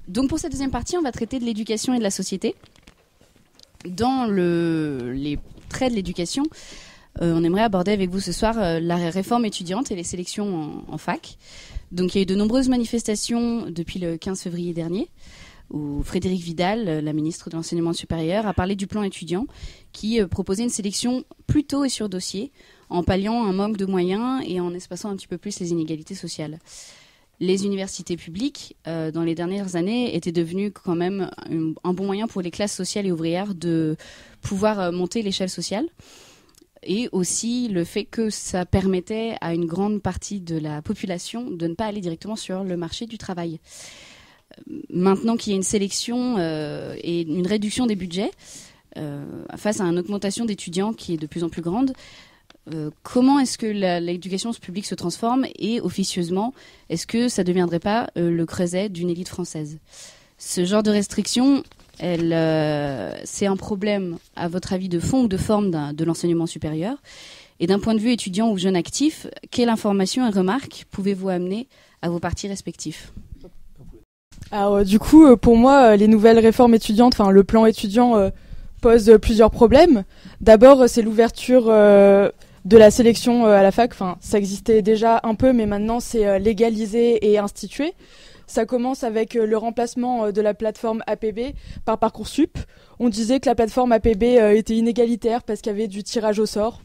Donc pour cette deuxième partie, on va traiter de l'éducation et de la société. Dans les traits de l'éducation, on aimerait aborder avec vous ce soir la réforme étudiante et les sélections en fac. Donc il y a eu de nombreuses manifestations depuis le 15 février dernier, où Frédérique Vidal, la ministre de l'Enseignement supérieur, a parlé du plan étudiant qui proposait une sélection plus tôt et sur dossier, en palliant un manque de moyens et en espaçant un petit peu plus les inégalités sociales. Les universités publiques, dans les dernières années, étaient devenues quand même un bon moyen pour les classes sociales et ouvrières de pouvoir monter l'échelle sociale. Et aussi le fait que ça permettait à une grande partie de la population de ne pas aller directement sur le marché du travail. Maintenant qu'il y a une sélection et une réduction des budgets, face à une augmentation d'étudiants qui est de plus en plus grande, comment est-ce que l'éducation publique se transforme et officieusement, est-ce que ça ne deviendrait pas le creuset d'une élite française ? Ce genre de restriction, c'est un problème, à votre avis, de fond ou de forme de l'enseignement supérieur ? Et d'un point de vue étudiant ou jeune actif, quelle information et remarques pouvez-vous amener à vos partis respectifs ? Alors du coup, pour moi, les nouvelles réformes étudiantes, enfin le plan étudiant pose plusieurs problèmes. D'abord, c'est l'ouverture de la sélection à la fac. Enfin, ça existait déjà un peu, mais maintenant c'est légalisé et institué. Ça commence avec le remplacement de la plateforme APB par Parcoursup. On disait que la plateforme APB était inégalitaire parce qu'il y avait du tirage au sort.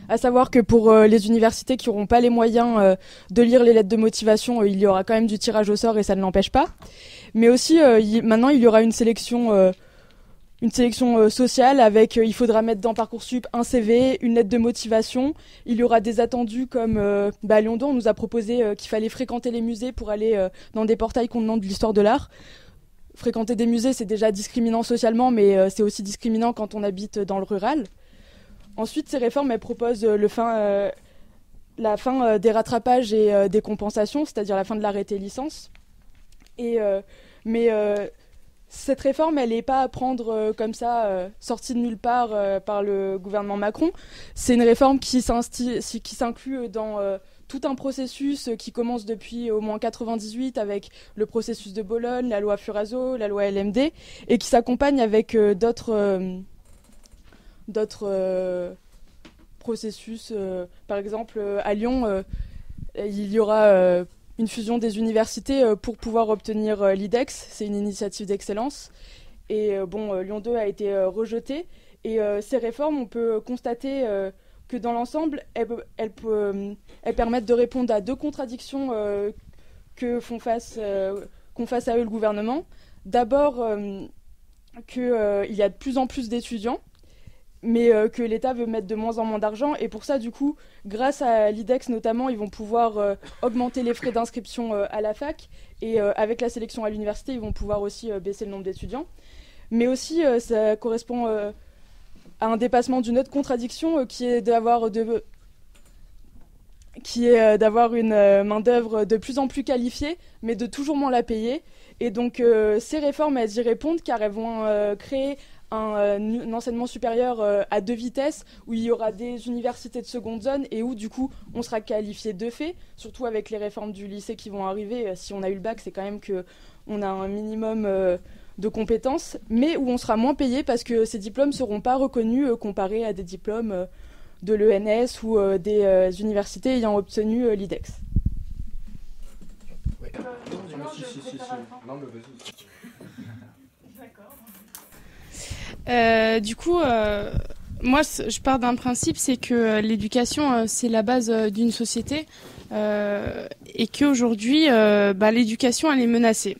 À savoir que pour les universités qui n'auront pas les moyens de lire les lettres de motivation, il y aura quand même du tirage au sort et ça ne l'empêche pas. Mais aussi, maintenant, il y aura une sélection sociale avec, il faudra mettre dans Parcoursup un CV, une lettre de motivation. Il y aura des attendus comme Lyon 2, on nous a proposé qu'il fallait fréquenter les musées pour aller dans des portails contenant de l'histoire de l'art. Fréquenter des musées, c'est déjà discriminant socialement, mais c'est aussi discriminant quand on habite dans le rural. Ensuite, ces réformes, elles proposent la fin des rattrapages et des compensations, c'est-à-dire la fin de l'arrêté licence. Mais cette réforme, elle n'est pas à prendre comme ça, sortie de nulle part par le gouvernement Macron. C'est une réforme qui s'inclut dans tout un processus qui commence depuis au moins 1998 avec le processus de Bologne, la loi Furaso, la loi LMD, et qui s'accompagne avec d'autres processus. Par exemple, à Lyon, il y aura une fusion des universités pour pouvoir obtenir l'IDEX. C'est une initiative d'excellence. Et Lyon 2 a été rejeté. Et ces réformes, on peut constater que dans l'ensemble, elles permettent de répondre à deux contradictions qu'ont face à eux le gouvernement. D'abord, qu'il y a de plus en plus d'étudiants, mais que l'État veut mettre de moins en moins d'argent. Et pour ça, du coup, grâce à l'IDEX notamment, ils vont pouvoir augmenter les frais d'inscription à la fac. Et avec la sélection à l'université, ils vont pouvoir aussi baisser le nombre d'étudiants. Mais aussi, ça correspond à un dépassement d'une autre contradiction qui est d'avoir une main-d'œuvre de plus en plus qualifiée, mais de toujours moins la payer. Et donc, ces réformes, elles y répondent car elles vont créer un enseignement supérieur à deux vitesses, où il y aura des universités de seconde zone et où du coup on sera qualifié de fait, surtout avec les réformes du lycée qui vont arriver. Si on a eu le bac, c'est quand même qu'on a un minimum de compétences, mais où on sera moins payé parce que ces diplômes ne seront pas reconnus comparés à des diplômes de l'ENS ou des universités ayant obtenu l'IDEX. Ouais. Non, mais vas-y. Du coup, moi, je pars d'un principe, c'est que l'éducation, c'est la base d'une société et qu'aujourd'hui, l'éducation, elle est menacée.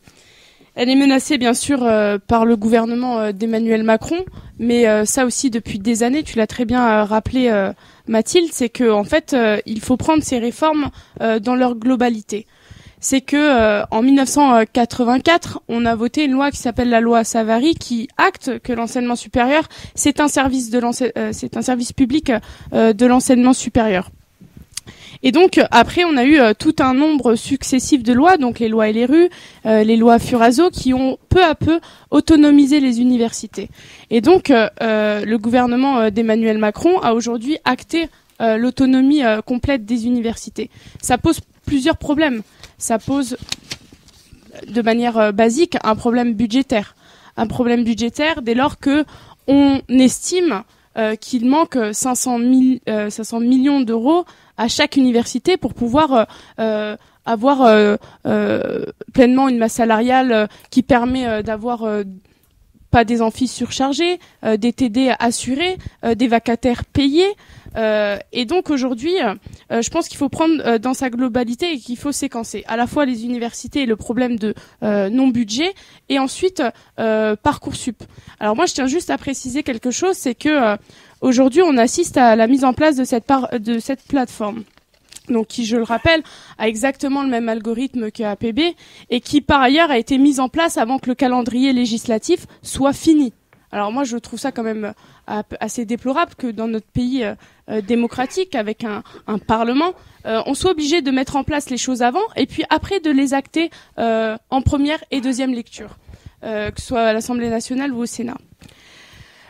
Elle est menacée, bien sûr, par le gouvernement d'Emmanuel Macron, mais ça aussi depuis des années, tu l'as très bien rappelé, Mathilde, c'est que en fait, il faut prendre ces réformes dans leur globalité. C'est que en 1984, on a voté une loi qui s'appelle la loi Savary, qui acte que l'enseignement supérieur, c'est un service public de l'enseignement supérieur. Et donc après, on a eu tout un nombre successif de lois, donc les lois LRU, les lois Furaso, qui ont peu à peu autonomisé les universités. Et donc le gouvernement d'Emmanuel Macron a aujourd'hui acté l'autonomie complète des universités. Ça pose plusieurs problèmes. Ça pose de manière basique un problème budgétaire. Un problème budgétaire dès lors que on estime qu'il manque 500 millions d'euros à chaque université pour pouvoir avoir pleinement une masse salariale qui permet d'avoir pas des amphis surchargés, des TD assurés, des vacataires payés. Et donc aujourd'hui, je pense qu'il faut prendre dans sa globalité et qu'il faut séquencer à la fois les universités et le problème de non-budget, et ensuite Parcoursup. Alors moi, je tiens juste à préciser quelque chose, c'est que aujourd'hui, on assiste à la mise en place de cette plateforme. Donc qui, je le rappelle, a exactement le même algorithme que APB et qui par ailleurs a été mise en place avant que le calendrier législatif soit fini. Alors moi je trouve ça quand même assez déplorable que dans notre pays démocratique avec un parlement, on soit obligé de mettre en place les choses avant et puis après de les acter en première et deuxième lecture, que ce soit à l'Assemblée nationale ou au Sénat.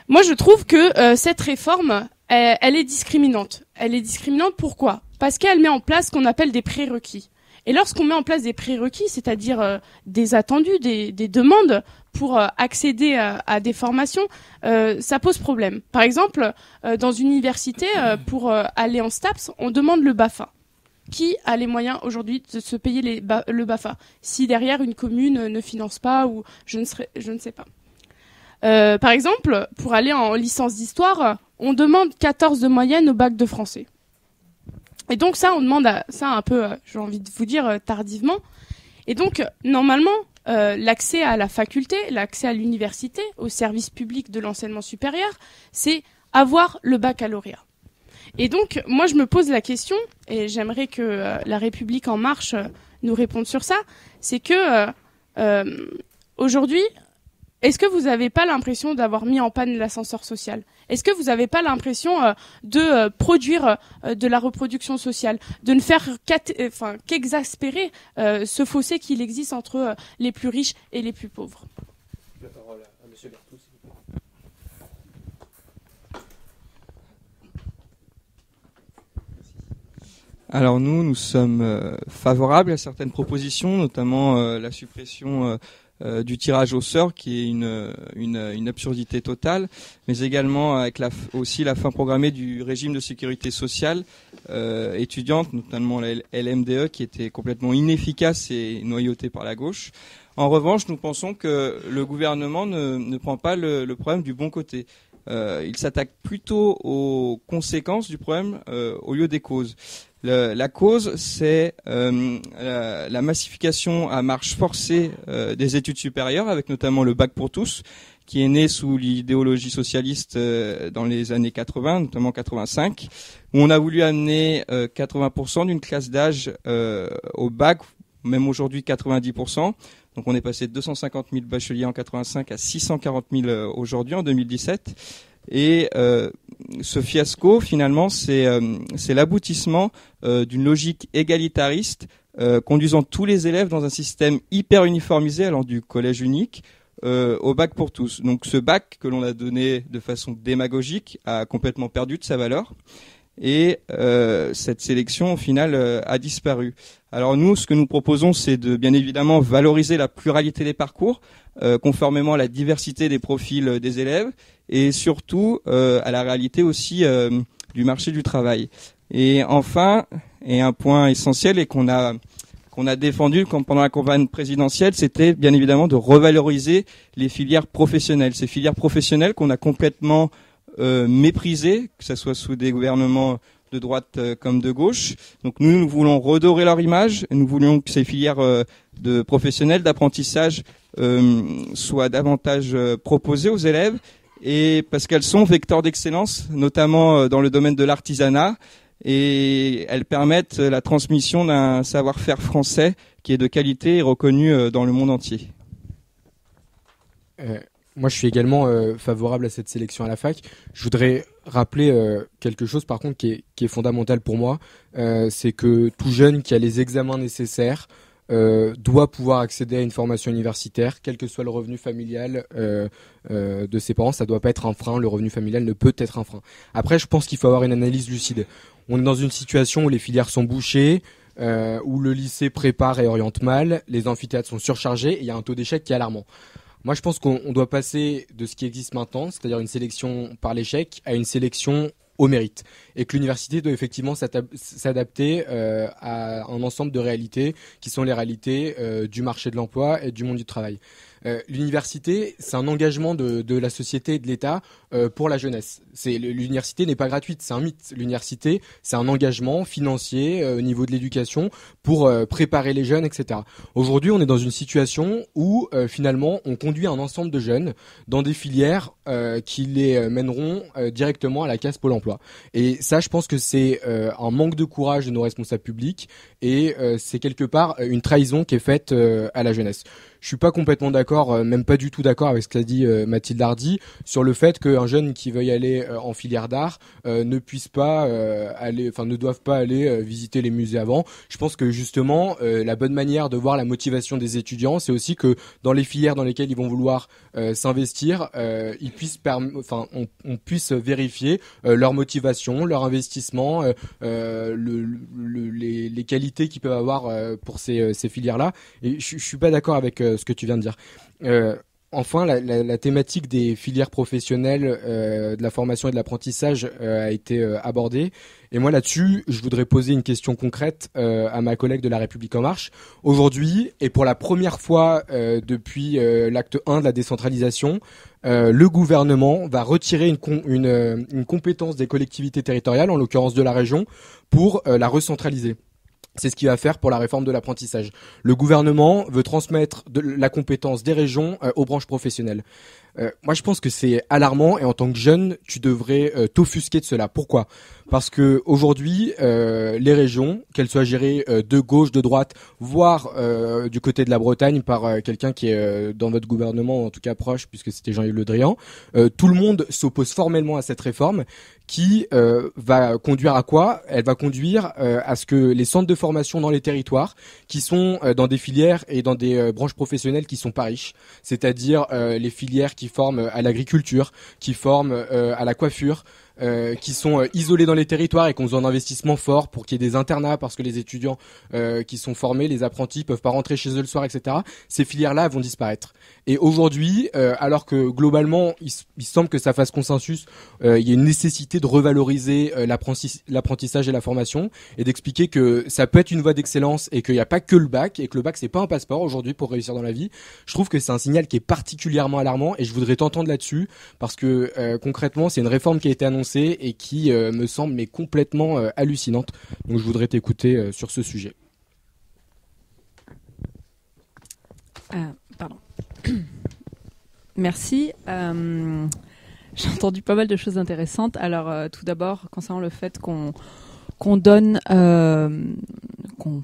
Moi je trouve que cette réforme, elle est discriminante. Elle est discriminante pourquoi ? Parce qu'elle met en place ce qu'on appelle des prérequis. Et lorsqu'on met en place des prérequis, c'est-à-dire des attendus, des demandes pour accéder à des formations, ça pose problème. Par exemple, dans une université, pour aller en STAPS, on demande le BAFA. Qui a les moyens aujourd'hui de se payer le BAFA? Si derrière une commune ne finance pas ou je ne sais pas. Par exemple, pour aller en licence d'histoire, on demande 14 de moyenne au bac de français. Et donc ça, on demande ça un peu, j'ai envie de vous dire, tardivement. Et donc, normalement, l'accès à la faculté, l'accès à l'université, au service public de l'enseignement supérieur, c'est avoir le baccalauréat. Et donc, moi, je me pose la question, et j'aimerais que La République En Marche nous réponde sur ça, c'est que aujourd'hui, est-ce que vous n'avez pas l'impression d'avoir mis en panne l'ascenseur social ? Est-ce que vous n'avez pas l'impression de produire de la reproduction sociale, de ne faire qu'exaspérer ce fossé qu'il existe entre les plus riches et les plus pauvres ? La parole à Monsieur Berthoud, s'il vous plaît. Alors nous sommes favorables à certaines propositions, notamment la suppression du tirage au sort, qui est une absurdité totale, mais également avec aussi la fin programmée du régime de sécurité sociale étudiante, notamment la LMDE, qui était complètement inefficace et noyautée par la gauche. En revanche, nous pensons que le gouvernement ne prend pas le problème du bon côté. Il s'attaque plutôt aux conséquences du problème au lieu des causes. La cause, c'est la massification à marche forcée des études supérieures, avec notamment le bac pour tous, qui est né sous l'idéologie socialiste dans les années 80, notamment 85, où on a voulu amener 80% d'une classe d'âge au bac, même aujourd'hui 90%. Donc on est passé de 250 000 bacheliers en 85 à 640 000 aujourd'hui, en 2017. Et ce fiasco, finalement, c'est l'aboutissement d'une logique égalitariste conduisant tous les élèves dans un système hyper uniformisé, allant du collège unique au bac pour tous. Donc ce bac que l'on a donné de façon démagogique a complètement perdu de sa valeur. Et cette sélection, au final, a disparu. Alors nous, ce que nous proposons, c'est de, bien évidemment, valoriser la pluralité des parcours, conformément à la diversité des profils des élèves, et surtout à la réalité aussi du marché du travail. Et enfin, et un point essentiel et qu'on a défendu pendant la campagne présidentielle, c'était bien évidemment de revaloriser les filières professionnelles. Ces filières professionnelles qu'on a complètement méprisées, que ce soit sous des gouvernements de droite comme de gauche. Donc nous voulons redorer leur image, nous voulons que ces filières de professionnels, d'apprentissage soient davantage proposées aux élèves, et parce qu'elles sont vecteurs d'excellence, notamment dans le domaine de l'artisanat, et elles permettent la transmission d'un savoir-faire français qui est de qualité et reconnu dans le monde entier. Moi, je suis également favorable à cette sélection à la fac. Je voudrais rappeler quelque chose, par contre, qui est fondamental pour moi. C'est que tout jeune qui a les examens nécessaires doit pouvoir accéder à une formation universitaire, quel que soit le revenu familial de ses parents. Ça doit pas être un frein. Le revenu familial ne peut être un frein. Après, je pense qu'il faut avoir une analyse lucide. On est dans une situation où les filières sont bouchées. où le lycée prépare et oriente mal, les amphithéâtres sont surchargés et il y a un taux d'échec qui est alarmant. Moi, je pense qu'on doit passer de ce qui existe maintenant, c'est-à-dire une sélection par l'échec, à une sélection au mérite, et que l'université doit effectivement s'adapter à un ensemble de réalités qui sont les réalités du marché de l'emploi et du monde du travail. L'université, c'est un engagement de la société et de l'État pour la jeunesse. L'université n'est pas gratuite, c'est un mythe. L'université, c'est un engagement financier au niveau de l'éducation pour préparer les jeunes, etc. Aujourd'hui, on est dans une situation où finalement, on conduit un ensemble de jeunes dans des filières qui les mèneront directement à la case Pôle emploi. Et ça, je pense que c'est un manque de courage de nos responsables publics et c'est quelque part une trahison qui est faite à la jeunesse. Je suis pas complètement d'accord, même pas du tout d'accord avec ce qu'a dit Mathilde Hardy sur le fait qu'un jeune qui veuille aller en filière d'art ne puisse pas ne doive pas aller visiter les musées avant. Je pense que justement la bonne manière de voir la motivation des étudiants, c'est aussi que dans les filières dans lesquelles ils vont vouloir s'investir, ils puissent on puisse vérifier leur motivation, leur investissement, les qualités qu'ils peuvent avoir pour ces filières-là. Et je suis pas d'accord avec ce que tu viens de dire. Enfin, la thématique des filières professionnelles, de la formation et de l'apprentissage a été abordée. Et moi, là-dessus, je voudrais poser une question concrète à ma collègue de La République En Marche. Aujourd'hui, et pour la première fois depuis l'acte 1 de la décentralisation, le gouvernement va retirer une compétence des collectivités territoriales, en l'occurrence de la région, pour la recentraliser. C'est ce qu'il va faire pour la réforme de l'apprentissage. Le gouvernement veut transmettre la compétence des régions aux branches professionnelles. Moi, je pense que c'est alarmant et en tant que jeune, tu devrais t'offusquer de cela. Pourquoi ? Parce que aujourd'hui, les régions, qu'elles soient gérées de gauche, de droite, voire du côté de la Bretagne par quelqu'un qui est dans votre gouvernement, en tout cas proche, puisque c'était Jean-Yves Le Drian, tout le monde s'oppose formellement à cette réforme qui va conduire à quoi ? Elle va conduire à ce que les centres de formation dans les territoires, qui sont dans des filières et dans des branches professionnelles qui sont pas riches, c'est-à-dire les filières qui forment à l'agriculture, qui forment à la coiffure, qui sont isolés dans les territoires et qui ont besoin d'investissements forts pour qu'il y ait des internats parce que les étudiants qui sont formés, les apprentis, peuvent pas rentrer chez eux le soir, etc. Ces filières-là vont disparaître. Et aujourd'hui, alors que globalement, il semble que ça fasse consensus, il y a une nécessité de revaloriser l'apprentissage et la formation et d'expliquer que ça peut être une voie d'excellence et qu'il n'y a pas que le bac et que le bac c'est pas un passeport aujourd'hui pour réussir dans la vie. Je trouve que c'est un signal qui est particulièrement alarmant et je voudrais t'entendre là-dessus parce que concrètement, c'est une réforme qui a été annoncée et qui me semble mais complètement hallucinante. Donc je voudrais t'écouter sur ce sujet. Pardon. Merci. J'ai entendu pas mal de choses intéressantes. Alors tout d'abord, concernant le fait qu'on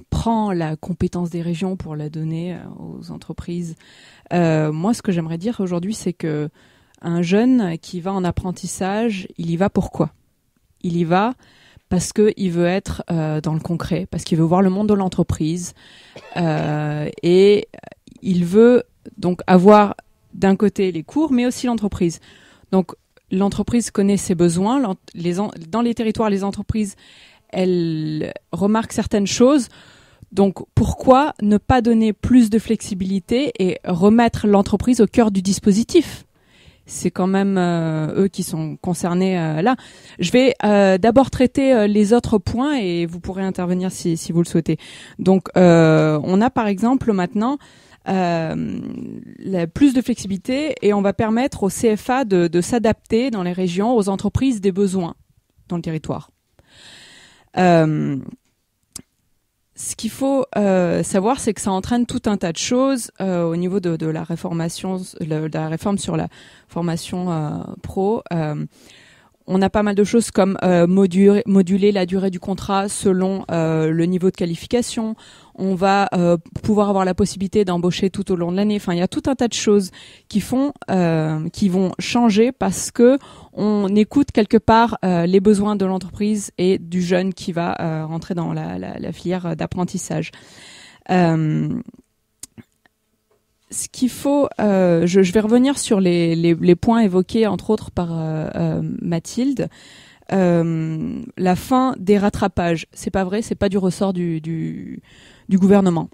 prend la compétence des régions pour la donner aux entreprises. Moi, ce que j'aimerais dire aujourd'hui, c'est que un jeune qui va en apprentissage, il y va pourquoi ? Il y va parce qu'il veut être dans le concret, parce qu'il veut voir le monde de l'entreprise et il veut donc avoir d'un côté les cours, mais aussi l'entreprise. Donc l'entreprise connaît ses besoins. Dans les territoires, les entreprises, elles remarquent certaines choses. Donc pourquoi ne pas donner plus de flexibilité et remettre l'entreprise au cœur du dispositif ? C'est quand même eux qui sont concernés là. Je vais d'abord traiter les autres points et vous pourrez intervenir si vous le souhaitez. Donc on a par exemple maintenant plus de flexibilité et on va permettre au CFA de s'adapter dans les régions aux entreprises des besoins dans le territoire. Ce qu'il faut savoir, c'est que ça entraîne tout un tas de choses au niveau de la réforme sur la formation pro. On a pas mal de choses comme moduler la durée du contrat selon le niveau de qualification. On va pouvoir avoir la possibilité d'embaucher tout au long de l'année. Enfin, il y a tout un tas de choses qui vont changer parce que on écoute quelque part les besoins de l'entreprise et du jeune qui va rentrer dans la filière d'apprentissage. Ce qu'il faut, je vais revenir sur les points évoqués entre autres par Mathilde. la fin des rattrapages. C'est pas vrai, c'est pas du ressort du gouvernement.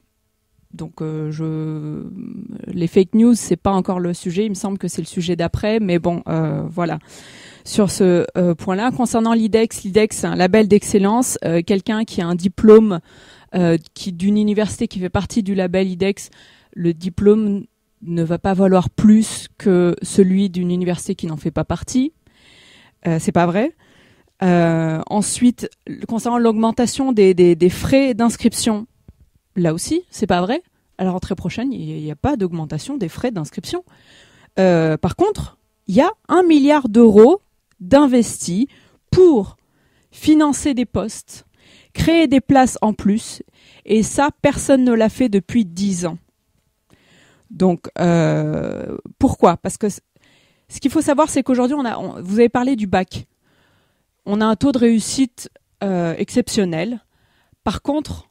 Donc les fake news, c'est pas encore le sujet. Il me semble que c'est le sujet d'après, mais bon, voilà. Sur ce point-là, concernant l'IDEX, c'est un label d'excellence. Quelqu'un qui a un diplôme d'une université qui fait partie du label IDEX, le diplôme ne va pas valoir plus que celui d'une université qui n'en fait pas partie. C'est pas vrai. Ensuite, concernant l'augmentation des frais d'inscription, là aussi, c'est pas vrai. À la rentrée prochaine, il n'y a pas d'augmentation des frais d'inscription. Par contre, il y a 1 milliard d'euros d'investis pour financer des postes, créer des places en plus, et ça, personne ne l'a fait depuis 10 ans. Donc, pourquoi ? Parce que ce qu'il faut savoir, c'est qu'aujourd'hui, vous avez parlé du bac. On a un taux de réussite exceptionnel. Par contre,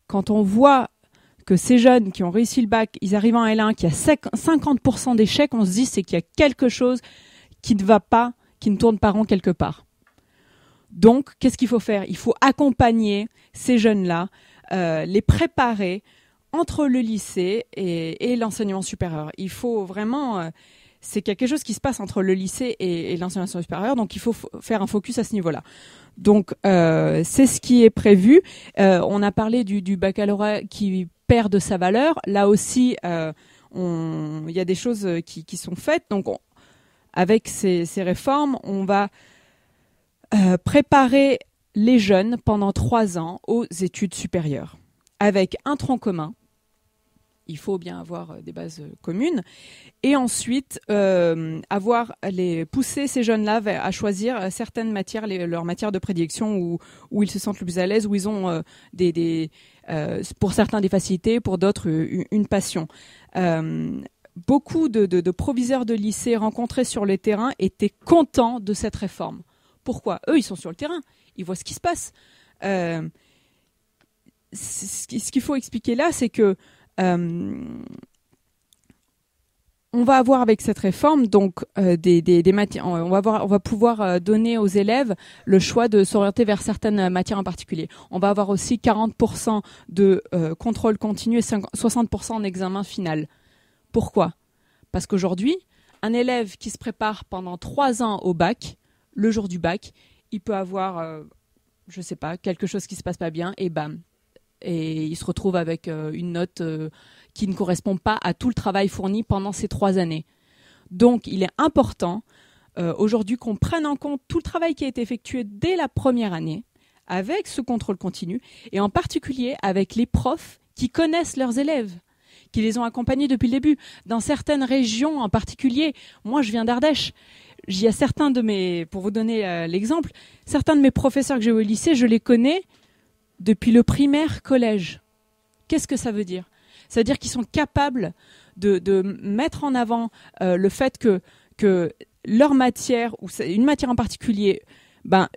quand on voit que ces jeunes qui ont réussi le bac, ils arrivent en L1, qu'il y a 50% d'échecs, on se dit c'est qu'il y a quelque chose qui ne va pas, qui ne tourne pas rond quelque part. Donc, qu'est-ce qu'il faut faire ? Il faut accompagner ces jeunes-là, les préparer entre le lycée et l'enseignement supérieur. Il faut vraiment... c'est quelque chose qui se passe entre le lycée et l'enseignement supérieur, donc il faut faire un focus à ce niveau-là. Donc, c'est ce qui est prévu. On a parlé du baccalauréat qui perd de sa valeur. Là aussi, il y a des choses qui sont faites. Donc, avec ces réformes, on va préparer les jeunes pendant 3 ans aux études supérieures, avec un tronc commun. Il faut bien avoir des bases communes. Et ensuite, pousser ces jeunes-là à choisir certaines matières, leurs matières de prédilection où ils se sentent le plus à l'aise, où ils ont pour certains des facilités, pour d'autres une passion. Beaucoup de proviseurs de lycée rencontrés sur le terrain étaient contents de cette réforme. Pourquoi ? Eux, ils sont sur le terrain, ils voient ce qui se passe. Ce qu'il faut expliquer là, c'est que on va avoir avec cette réforme donc des matières. On va pouvoir donner aux élèves le choix de s'orienter vers certaines matières en particulier. On va avoir aussi 40% de contrôle continu et 60% en examen final. Pourquoi ? Parce qu'aujourd'hui, un élève qui se prépare pendant 3 ans au bac, le jour du bac, il peut avoir, je sais pas, quelque chose qui se passe pas bien et bam. Et il se retrouve avec une note qui ne correspond pas à tout le travail fourni pendant ces 3 années. Donc, il est important aujourd'hui qu'on prenne en compte tout le travail qui a été effectué dès la première année avec ce contrôle continu et en particulier avec les profs qui connaissent leurs élèves, qui les ont accompagnés depuis le début. Dans certaines régions en particulier, moi je viens d'Ardèche, il y a certains de mes, pour vous donner l'exemple, certains de mes professeurs que j'ai au lycée, je les connais depuis le primaire collège. Qu'est-ce que ça veut dire ? Ça veut dire qu'ils sont capables de mettre en avant le fait que leur matière, ou une matière en particulier,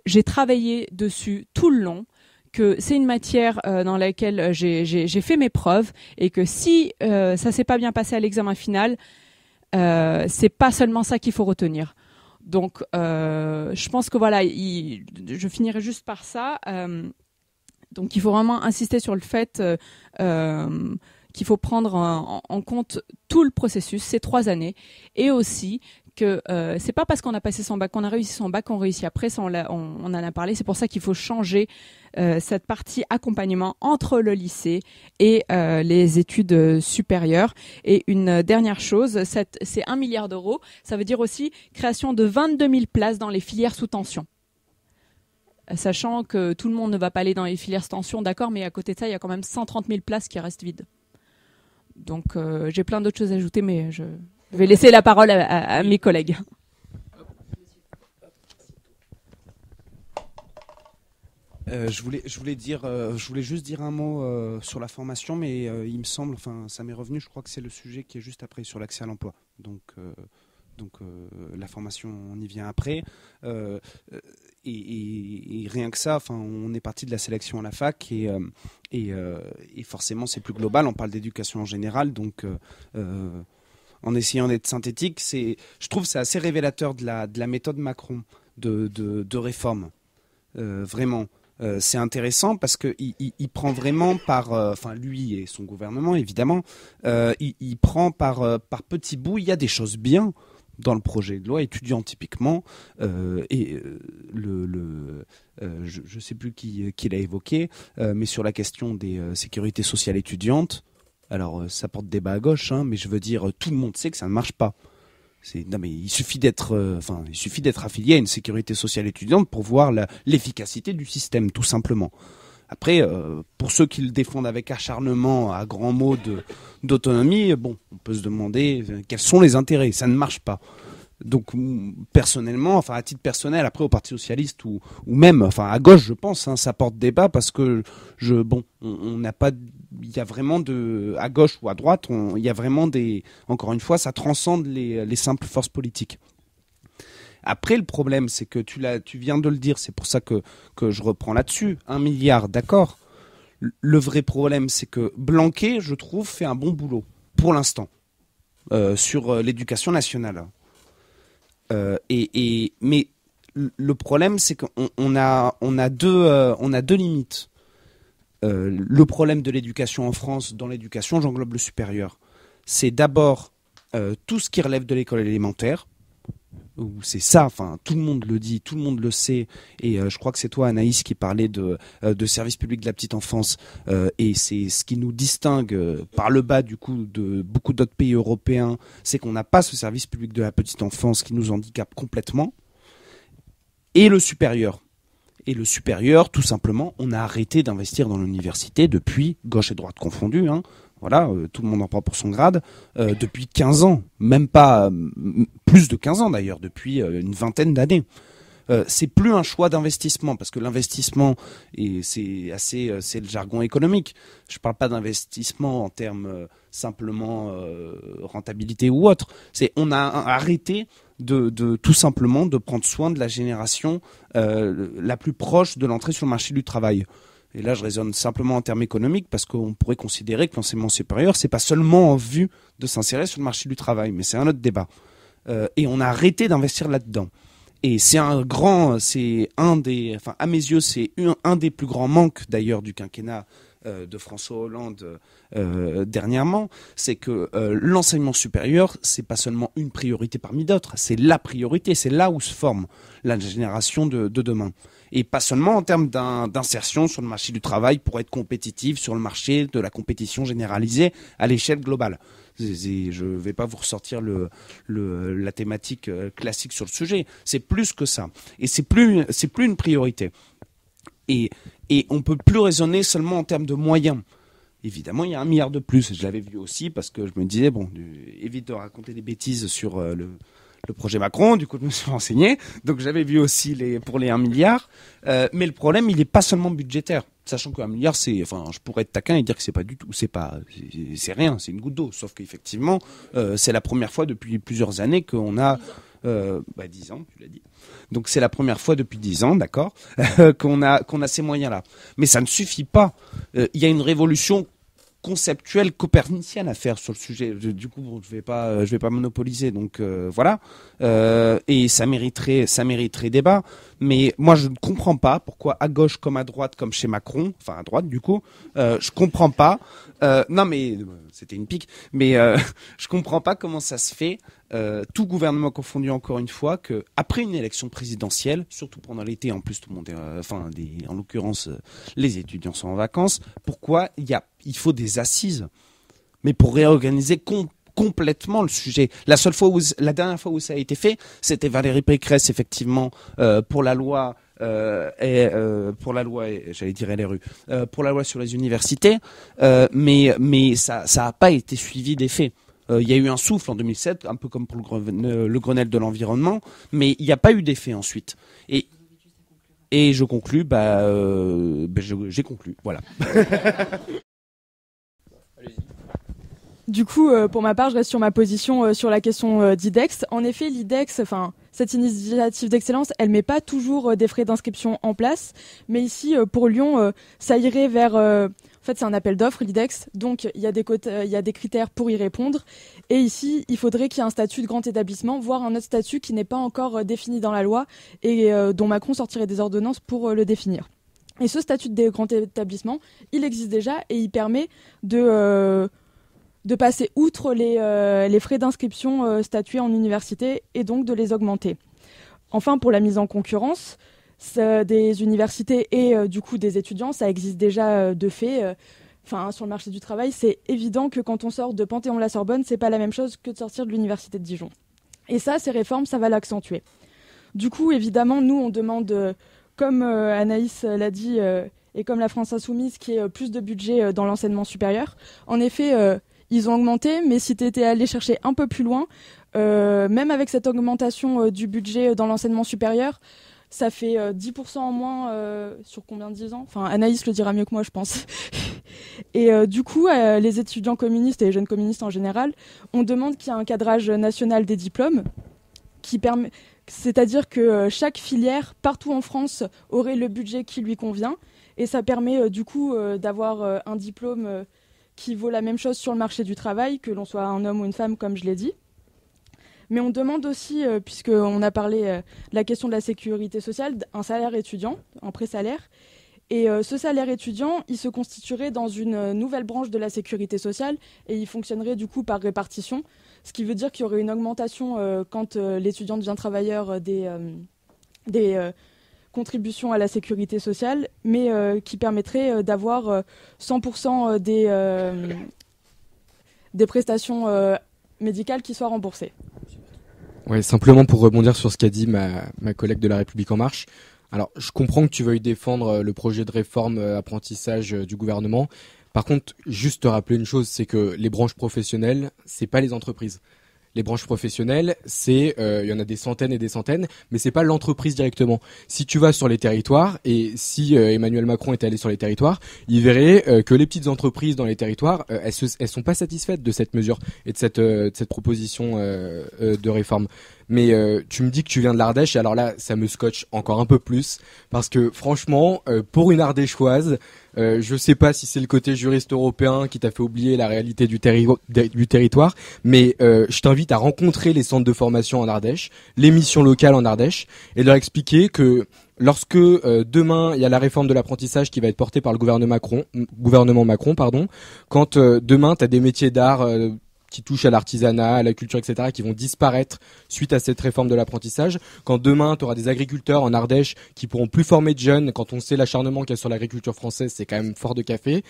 j'ai travaillé dessus tout le long, que c'est une matière dans laquelle j'ai fait mes preuves, et que si ça s'est pas bien passé à l'examen final, c'est pas seulement ça qu'il faut retenir. Donc, je pense que voilà, je finirai juste par ça. Donc il faut vraiment insister sur le fait qu'il faut prendre en compte tout le processus, ces 3 années, et aussi que c'est pas parce qu'on a passé son bac, qu'on a réussi son bac, qu'on réussit après, ça on en a parlé, c'est pour ça qu'il faut changer cette partie accompagnement entre le lycée et les études supérieures. Et une dernière chose, c'est 1 milliard d'euros, ça veut dire aussi création de 22 000 places dans les filières sous tension. Sachant que tout le monde ne va pas aller dans les filières tension, d'accord, mais à côté de ça, il y a quand même 130 000 places qui restent vides. Donc, j'ai plein d'autres choses à ajouter, mais je vais laisser la parole à mes collègues. Je voulais juste dire un mot sur la formation, mais il me semble, enfin, ça m'est revenu, je crois que c'est le sujet qui est juste après sur l'accès à l'emploi. Donc la formation, on y vient après. Et rien que ça, enfin, on est parti de la sélection à la fac et forcément c'est plus global. On parle d'éducation en général, donc en essayant d'être synthétique, je trouve c'est assez révélateur de la méthode Macron. de réforme. Vraiment. C'est intéressant parce que il prend vraiment lui et son gouvernement évidemment, il prend par petits bouts. Il y a des choses bien dans le projet de loi étudiant typiquement, je sais plus qui l'a évoqué, mais sur la question des sécurités sociales étudiantes. Alors ça porte débat à gauche, hein, mais je veux dire tout le monde sait que ça ne marche pas. Non mais il suffit d'être affilié à une sécurité sociale étudiante pour voir l'efficacité du système, tout simplement. Après, pour ceux qui le défendent avec acharnement, à grands mots d'autonomie, bon, on peut se demander quels sont les intérêts. Ça ne marche pas. Donc personnellement, à titre personnel, après au Parti socialiste ou même, à gauche, je pense, hein, ça porte débat parce que on n'a pas, il y a vraiment à gauche ou à droite, il y a vraiment encore une fois, ça transcende les simples forces politiques. Après, le problème, c'est que tu viens de le dire, c'est pour ça que je reprends là-dessus. 1 milliard, d'accord. Le vrai problème, c'est que Blanquer, je trouve, fait un bon boulot pour l'instant sur l'éducation nationale. Mais le problème, c'est qu'on a deux limites. Le problème de l'éducation en France, dans l'éducation, j'englobe le supérieur. C'est d'abord tout ce qui relève de l'école élémentaire. C'est ça, tout le monde le dit, tout le monde le sait, et je crois que c'est toi, Anaïs, qui parlait de service public de la petite enfance, et c'est ce qui nous distingue par le bas du coup de beaucoup d'autres pays européens, c'est qu'on n'a pas ce service public de la petite enfance qui nous handicape complètement, et le supérieur. Et le supérieur, tout simplement, on a arrêté d'investir dans l'université depuis, gauche et droite confondues, hein. Voilà, tout le monde en prend pour son grade, depuis 15 ans, même pas plus de 15 ans d'ailleurs, depuis une vingtaine d'années. C'est plus un choix d'investissement, parce que l'investissement, c'est le jargon économique. Je parle pas d'investissement en termes simplement rentabilité ou autre. On a arrêté de tout simplement de prendre soin de la génération la plus proche de l'entrée sur le marché du travail. Et là, je raisonne simplement en termes économiques parce qu'on pourrait considérer que l'enseignement supérieur, c'est pas seulement en vue de s'insérer sur le marché du travail, mais c'est un autre débat. Et on a arrêté d'investir là-dedans. Et à mes yeux, c'est un des plus grands manques d'ailleurs du quinquennat de François Hollande dernièrement, c'est que l'enseignement supérieur, c'est pas seulement une priorité parmi d'autres, c'est la priorité, c'est là où se forme la génération de demain. Et pas seulement en termes d'insertion sur le marché du travail pour être compétitif sur le marché de la compétition généralisée à l'échelle globale. Je ne vais pas vous ressortir la thématique classique sur le sujet. C'est plus que ça. Et c'est plus une priorité. Et on ne peut plus raisonner seulement en termes de moyens. Évidemment, il y a 1 milliard de plus. Je l'avais vu aussi parce que je me disais, évite de raconter des bêtises sur le projet Macron, du coup je me suis renseigné, donc j'avais vu aussi pour les 1 milliard, mais le problème il n'est pas seulement budgétaire, sachant que 1 milliard je pourrais être taquin et dire que c'est pas du tout, c'est rien, c'est une goutte d'eau, sauf qu'effectivement c'est la première fois depuis plusieurs années qu'on a 10 ans, tu l'as dit. Donc c'est la première fois depuis 10 ans, d'accord, qu'on a ces moyens-là. Mais ça ne suffit pas. Il y a une révolution conceptuelle copernicienne à faire sur le sujet. Du coup, je vais pas monopoliser. Donc voilà. Et ça mériterait débat. Mais moi, je ne comprends pas pourquoi à gauche comme à droite, comme chez Macron, enfin à droite du coup, je comprends pas. Non mais c'était une pique. Mais je comprends pas comment ça se fait. Tout gouvernement confondu encore une fois, que après une élection présidentielle, surtout pendant l'été, en plus tout le monde est, en l'occurrence les étudiants sont en vacances, pourquoi il faut des assises, mais pour réorganiser complètement le sujet. La dernière fois où ça a été fait, c'était Valérie Pécresse effectivement pour la loi. J'allais dire LRU, pour la loi sur les universités, mais ça a pas été suivi des faits. Il y a eu un souffle en 2007, un peu comme pour le Grenelle de l'environnement, mais il n'y a pas eu d'effet ensuite. Et je conclus, j'ai conclu, voilà. Du coup, pour ma part, je reste sur ma position sur la question d'IDEX. En effet, l'IDEX, cette initiative d'excellence, elle met pas toujours des frais d'inscription en place, mais ici, pour Lyon, ça irait vers fait, c'est un appel d'offres, l'IDEX, donc il y a des critères pour y répondre. Et ici, il faudrait qu'il y ait un statut de grand établissement, voire un autre statut qui n'est pas encore défini dans la loi et dont Macron sortirait des ordonnances pour le définir. Et ce statut de grand établissement, il existe déjà et il permet de passer outre les frais d'inscription statués en université et donc de les augmenter. Enfin, pour la mise en concurrence des universités et du coup des étudiants, ça existe déjà de fait. Sur le marché du travail, c'est évident que quand on sort de Panthéon-la-Sorbonne, c'est pas la même chose que de sortir de l'université de Dijon. Et ça, ces réformes, ça va l'accentuer. Du coup, évidemment, nous, on demande, comme Anaïs l'a dit, et comme la France Insoumise, qui est plus de budget dans l'enseignement supérieur. En effet, ils ont augmenté, mais si tu étais allé chercher un peu plus loin, même avec cette augmentation du budget dans l'enseignement supérieur, ça fait 10% en moins sur combien de 10 ans ? Enfin, Anaïs le dira mieux que moi, je pense. Et du coup, les étudiants communistes et les jeunes communistes en général, on demande qu'il y ait un cadrage national des diplômes, c'est-à-dire que chaque filière, partout en France, aurait le budget qui lui convient. Et ça permet du coup d'avoir un diplôme qui vaut la même chose sur le marché du travail, que l'on soit un homme ou une femme, comme je l'ai dit. Mais on demande aussi, puisqu'on a parlé de la question de la sécurité sociale, un salaire étudiant, un pré-salaire. Et ce salaire étudiant, il se constituerait dans une nouvelle branche de la sécurité sociale et il fonctionnerait du coup par répartition, ce qui veut dire qu'il y aurait une augmentation quand l'étudiant devient travailleur des contributions à la sécurité sociale, mais qui permettrait d'avoir 100% des prestations médicales qui soient remboursées. Ouais, simplement pour rebondir sur ce qu'a dit ma collègue de La République En Marche. Alors, je comprends que tu veuilles défendre le projet de réforme apprentissage du gouvernement. Par contre, juste te rappeler une chose, c'est que les branches professionnelles, c'est pas les entreprises. Les branches professionnelles, c'est il y en a des centaines et des centaines, mais c'est pas l'entreprise directement. Si tu vas sur les territoires et si Emmanuel Macron était allé sur les territoires, il verrait que les petites entreprises dans les territoires, elles sont pas satisfaites de cette mesure et de cette proposition de réforme. Mais tu me dis que tu viens de l'Ardèche et alors là, ça me scotche encore un peu plus parce que franchement, pour une Ardéchoise, je sais pas si c'est le côté juriste européen qui t'a fait oublier la réalité du territoire, mais je t'invite à rencontrer les centres de formation en Ardèche, les missions locales en Ardèche, et leur expliquer que lorsque demain il y a la réforme de l'apprentissage qui va être portée par le gouvernement Macron, quand demain t'as des métiers d'art qui touchent à l'artisanat, à la culture, etc., qui vont disparaître suite à cette réforme de l'apprentissage. Quand demain, tu auras des agriculteurs en Ardèche qui pourront plus former de jeunes, quand on sait l'acharnement qu'il y a sur l'agriculture française, c'est quand même fort de café.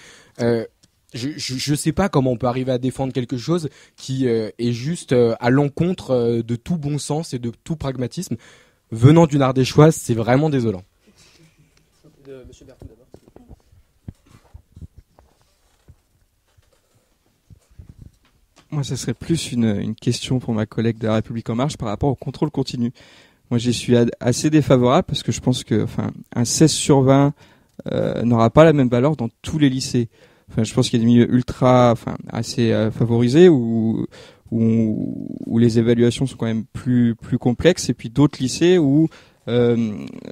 Je sais pas comment on peut arriver à défendre quelque chose qui est juste à l'encontre de tout bon sens et de tout pragmatisme. Venant d'une Ardéchoise, c'est vraiment désolant. Monsieur Berthoud, d'abord. Moi, ce serait plus une question pour ma collègue de La République En Marche par rapport au contrôle continu. Moi, j'y suis assez défavorable parce que je pense que, un 16 sur 20 n'aura pas la même valeur dans tous les lycées. Je pense qu'il y a des milieux assez favorisés où les évaluations sont quand même plus complexes, et puis d'autres lycées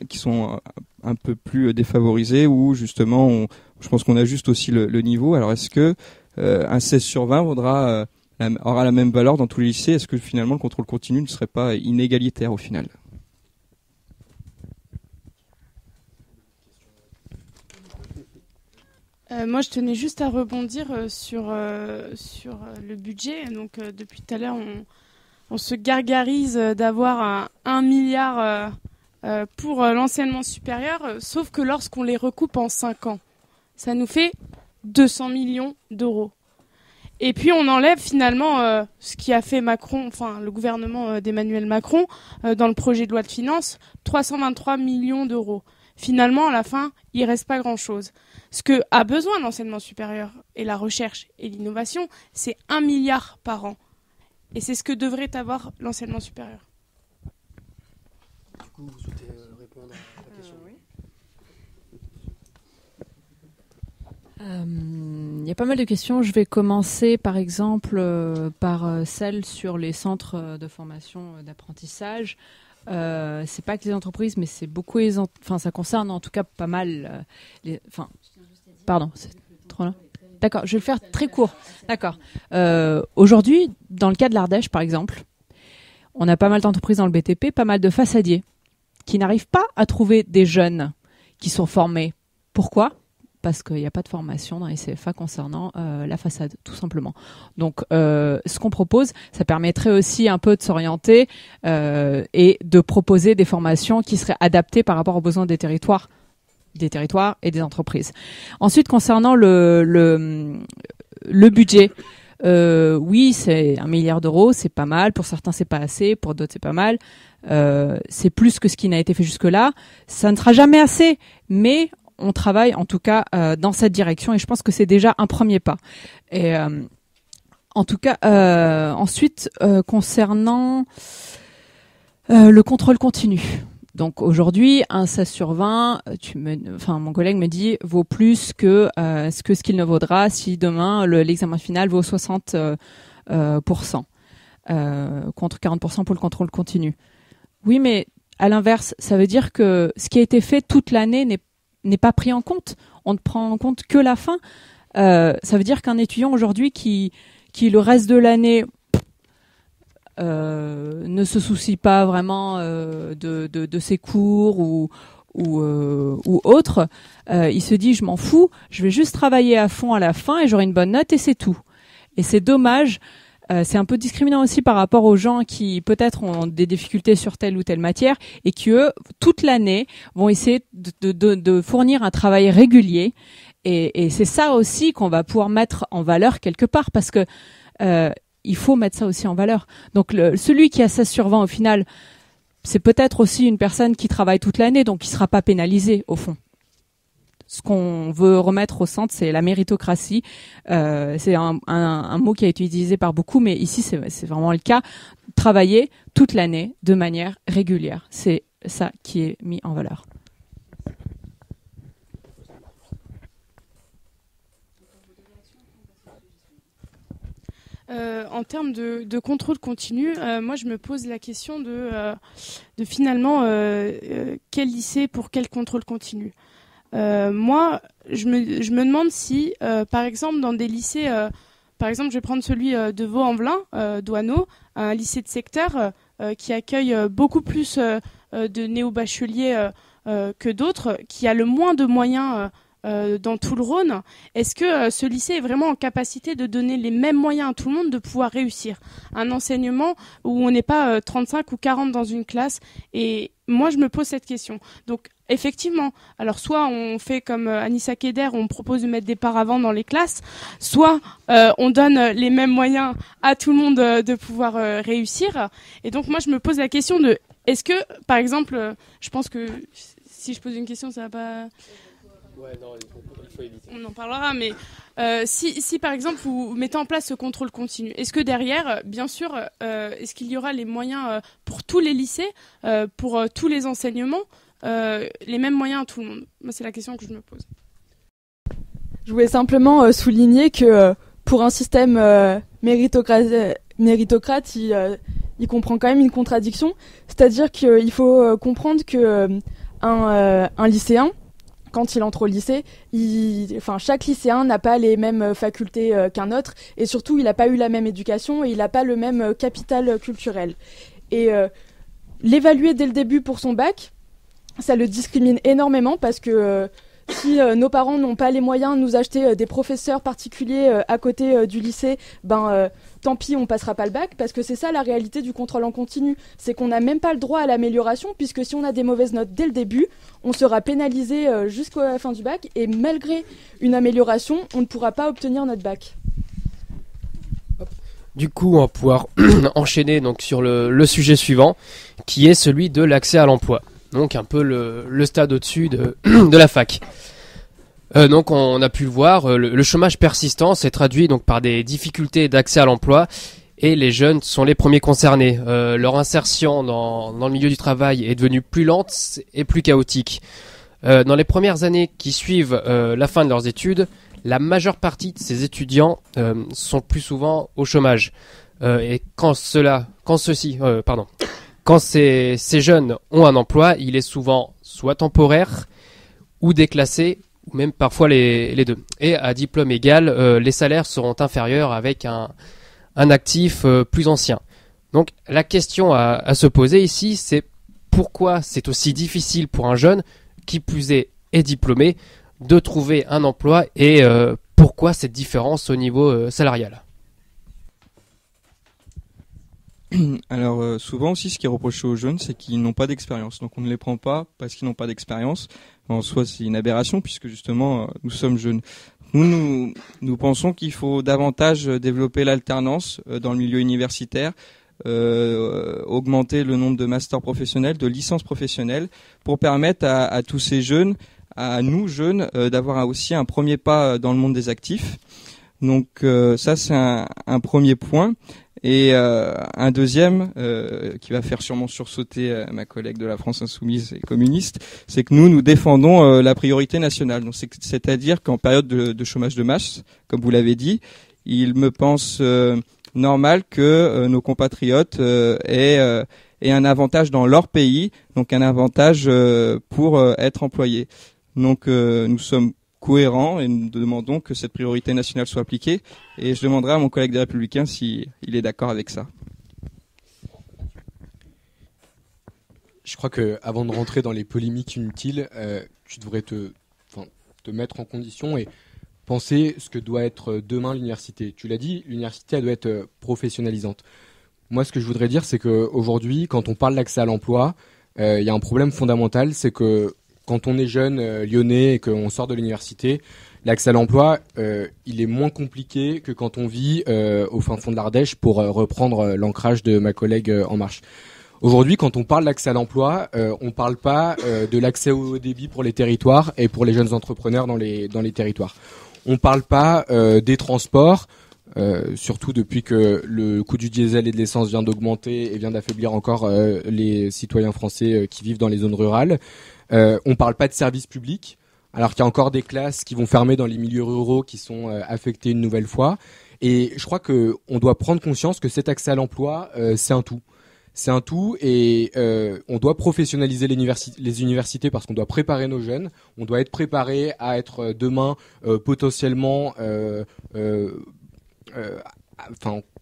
qui sont un peu plus défavorisés, où justement, je pense qu'on ajuste aussi le niveau. Alors, est-ce que un 16 sur 20 aura la même valeur dans tous les lycées? Est-ce que finalement le contrôle continu ne serait pas inégalitaire au final? Moi, je tenais juste à rebondir sur le budget. Donc, depuis tout à l'heure, on se gargarise d'avoir 1 milliard pour l'enseignement supérieur, sauf que lorsqu'on les recoupe en 5 ans, ça nous fait 200 millions d'euros. Et puis on enlève finalement ce qui a fait le gouvernement d'Emmanuel Macron dans le projet de loi de finances, 323 millions d'euros. Finalement, à la fin, il reste pas grand-chose. Ce que a besoin l'enseignement supérieur et la recherche et l'innovation, c'est 1 milliard par an. Et c'est ce que devrait avoir l'enseignement supérieur. Du coup, vous souhaitez répondre à la question? Oui. Il y a pas mal de questions. Je vais commencer par exemple par celle sur les centres de formation d'apprentissage. C'est pas que les entreprises, mais c'est beaucoup ça concerne en tout cas pas mal pardon, c'est trop là. D'accord, je vais le faire très court. D'accord. Aujourd'hui, dans le cas de l'Ardèche, par exemple, on a pas mal d'entreprises dans le BTP, pas mal de façadiers qui n'arrivent pas à trouver des jeunes qui sont formés. Pourquoi ? Parce qu'il n'y a pas de formation dans les CFA concernant la façade, tout simplement. Donc, ce qu'on propose, ça permettrait aussi un peu de s'orienter et de proposer des formations qui seraient adaptées par rapport aux besoins des territoires et des entreprises. Ensuite, concernant le budget, oui, c'est 1 milliard d'euros, c'est pas mal. Pour certains, c'est pas assez. Pour d'autres, c'est pas mal. C'est plus que ce qui n'a été fait jusque-là. Ça ne sera jamais assez, mais on travaille en tout cas dans cette direction et je pense que c'est déjà un premier pas. Et en tout cas, ensuite, concernant le contrôle continu. Donc aujourd'hui, un 16 sur 20, mon collègue me dit, vaut plus que ce qu'il ne vaudra si demain l'examen final vaut 60%, contre 40% pour le contrôle continu. Oui, mais à l'inverse, ça veut dire que ce qui a été fait toute l'année n'est pas pris en compte. On ne prend en compte que la fin. Ça veut dire qu'un étudiant aujourd'hui qui le reste de l'année ne se soucie pas vraiment de ses cours ou autre, il se dit je m'en fous, je vais juste travailler à fond à la fin et j'aurai une bonne note et c'est tout. Et c'est dommage. C'est un peu discriminant aussi par rapport aux gens qui peut-être ont des difficultés sur telle ou telle matière et qui eux toute l'année vont essayer de fournir un travail régulier et c'est ça aussi qu'on va pouvoir mettre en valeur quelque part parce que il faut mettre ça aussi en valeur. Donc celui qui a 16 sur 20 au final, c'est peut-être aussi une personne qui travaille toute l'année donc il sera pas pénalisé au fond. Ce qu'on veut remettre au centre, c'est la méritocratie. C'est un mot qui a été utilisé par beaucoup, mais ici, c'est vraiment le cas. Travailler toute l'année de manière régulière. C'est ça qui est mis en valeur. En termes de contrôle continu, moi je me pose la question de finalement quel lycée pour quel contrôle continu. Moi, je me demande si, par exemple, dans des lycées, par exemple, je vais prendre celui de Vaux-en-Velin, Douaneau, un lycée de secteur qui accueille beaucoup plus de néo-bacheliers que d'autres, qui a le moins de moyens dans tout le Rhône. Est-ce que ce lycée est vraiment en capacité de donner les mêmes moyens à tout le monde de pouvoir réussir un enseignement où on n'est pas 35 ou 40 dans une classe? Et moi, je me pose cette question. Donc, effectivement, alors soit on fait comme Anissa Keder, on propose de mettre des paravents dans les classes, soit on donne les mêmes moyens à tout le monde de pouvoir réussir. Et donc, moi, je me pose la question de, est-ce que, par exemple, je pense que si je pose une question, ça va pas... Ouais, non, il faut éviter. On en parlera, mais si par exemple vous mettez en place ce contrôle continu, est-ce que derrière, bien sûr, est-ce qu'il y aura les moyens pour tous les lycées, pour tous les enseignements, les mêmes moyens à tout le monde? Moi, c'est la question que je me pose. Je voulais simplement souligner que pour un système méritocrate, il comprend quand même une contradiction. C'est-à-dire qu'il faut comprendre que un lycéen, quand il entre au lycée, chaque lycéen n'a pas les mêmes facultés qu'un autre, et surtout, il n'a pas eu la même éducation et il n'a pas le même capital culturel. Et l'évaluer dès le début pour son bac, ça le discrimine énormément parce que si nos parents n'ont pas les moyens de nous acheter des professeurs particuliers à côté du lycée, tant pis, on passera pas le bac, parce que c'est ça la réalité du contrôle en continu. C'est qu'on n'a même pas le droit à l'amélioration, puisque si on a des mauvaises notes dès le début, on sera pénalisé jusqu'à la fin du bac, et malgré une amélioration, on ne pourra pas obtenir notre bac. Du coup, on va pouvoir enchaîner donc sur le sujet suivant, qui est celui de l'accès à l'emploi. Donc un peu le stade au-dessus de la fac. Donc on a pu le voir, le chômage persistant s'est traduit donc par des difficultés d'accès à l'emploi et les jeunes sont les premiers concernés. Leur insertion dans le milieu du travail est devenue plus lente et plus chaotique. Dans les premières années qui suivent la fin de leurs études, la majeure partie de ces étudiants sont plus souvent au chômage. Et quand ces jeunes ont un emploi, il est souvent soit temporaire ou déclassé ou même parfois les deux. Et à diplôme égal, les salaires seront inférieurs avec un actif plus ancien. Donc la question à se poser ici, c'est pourquoi c'est aussi difficile pour un jeune, qui plus est diplômé, de trouver un emploi et pourquoi cette différence au niveau salarial? Alors souvent aussi ce qui est reproché aux jeunes, c'est qu'ils n'ont pas d'expérience. Donc on ne les prend pas parce qu'ils n'ont pas d'expérience. En soi c'est une aberration puisque justement nous sommes jeunes. Nous pensons qu'il faut davantage développer l'alternance dans le milieu universitaire, augmenter le nombre de masters professionnels, de licences professionnelles, pour permettre à tous ces jeunes, à nous jeunes, d'avoir aussi un premier pas dans le monde des actifs. Donc ça c'est un premier point. Et un deuxième qui va faire sûrement sursauter ma collègue de la France Insoumise et communiste, c'est que nous défendons la priorité nationale. Donc c'est-à-dire qu'en période de chômage de masse, comme vous l'avez dit, il me pense normal que nos compatriotes aient un avantage dans leur pays, donc un avantage pour être employés. Donc nous sommes cohérents et nous demandons que cette priorité nationale soit appliquée. Et je demanderai à mon collègue des Républicains s'il est d'accord avec ça. Je crois que avant de rentrer dans les polémiques inutiles, tu devrais te mettre en condition et penser ce que doit être demain l'université. Tu l'as dit, l'université elle doit être professionnalisante. Moi, ce que je voudrais dire, c'est qu'aujourd'hui, quand on parle d'accès à l'emploi, il y a un problème fondamental, c'est que quand on est jeune lyonnais et qu'on sort de l'université, l'accès à l'emploi, il est moins compliqué que quand on vit au fin fond de l'Ardèche, pour reprendre l'ancrage de ma collègue En Marche. Aujourd'hui, quand on parle d'accès à l'emploi, on parle pas de l'accès au haut débit pour les territoires et pour les jeunes entrepreneurs dans les territoires. On parle pas des transports, surtout depuis que le coût du diesel et de l'essence vient d'augmenter et vient d'affaiblir encore les citoyens français qui vivent dans les zones rurales. On parle pas de services publics, alors qu'il y a encore des classes qui vont fermer dans les milieux ruraux qui sont affectés une nouvelle fois. Et je crois que on doit prendre conscience que cet accès à l'emploi, c'est un tout. C'est un tout et on doit professionnaliser les universités parce qu'on doit préparer nos jeunes. On doit être préparé à être demain potentiellement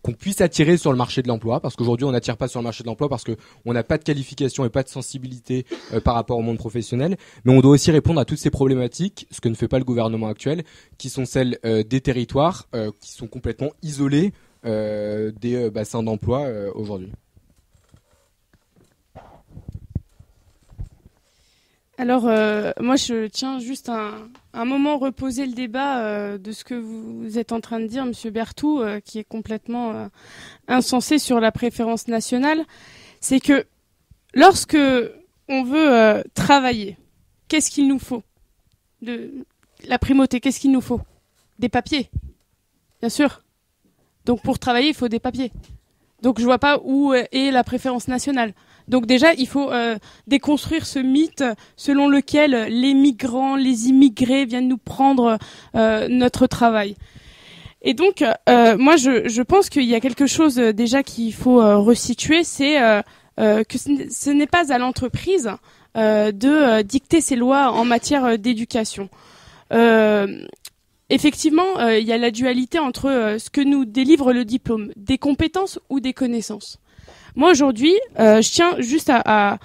qu'on puisse attirer sur le marché de l'emploi, parce qu'aujourd'hui on n'attire pas sur le marché de l'emploi parce que on n'a pas de qualification et pas de sensibilité par rapport au monde professionnel, mais on doit aussi répondre à toutes ces problématiques, ce que ne fait pas le gouvernement actuel, qui sont celles des territoires qui sont complètement isolés des bassins d'emploi aujourd'hui. Alors, moi, je tiens juste un moment reposer le débat de ce que vous êtes en train de dire, Monsieur Berthoud, qui est complètement insensé sur la préférence nationale. C'est que lorsque on veut travailler, qu'est-ce qu'il nous faut? La primauté, qu'est-ce qu'il nous faut? Des papiers, bien sûr. Donc, pour travailler, il faut des papiers. Donc, je vois pas où est la préférence nationale. Donc déjà, il faut déconstruire ce mythe selon lequel les migrants, les immigrés viennent nous prendre notre travail. Et donc, moi, je pense qu'il y a quelque chose déjà qu'il faut resituer, c'est que ce n'est pas à l'entreprise de dicter ses lois en matière d'éducation. Effectivement, il y a la dualité entre ce que nous délivre le diplôme, des compétences ou des connaissances. Moi, aujourd'hui, je tiens juste à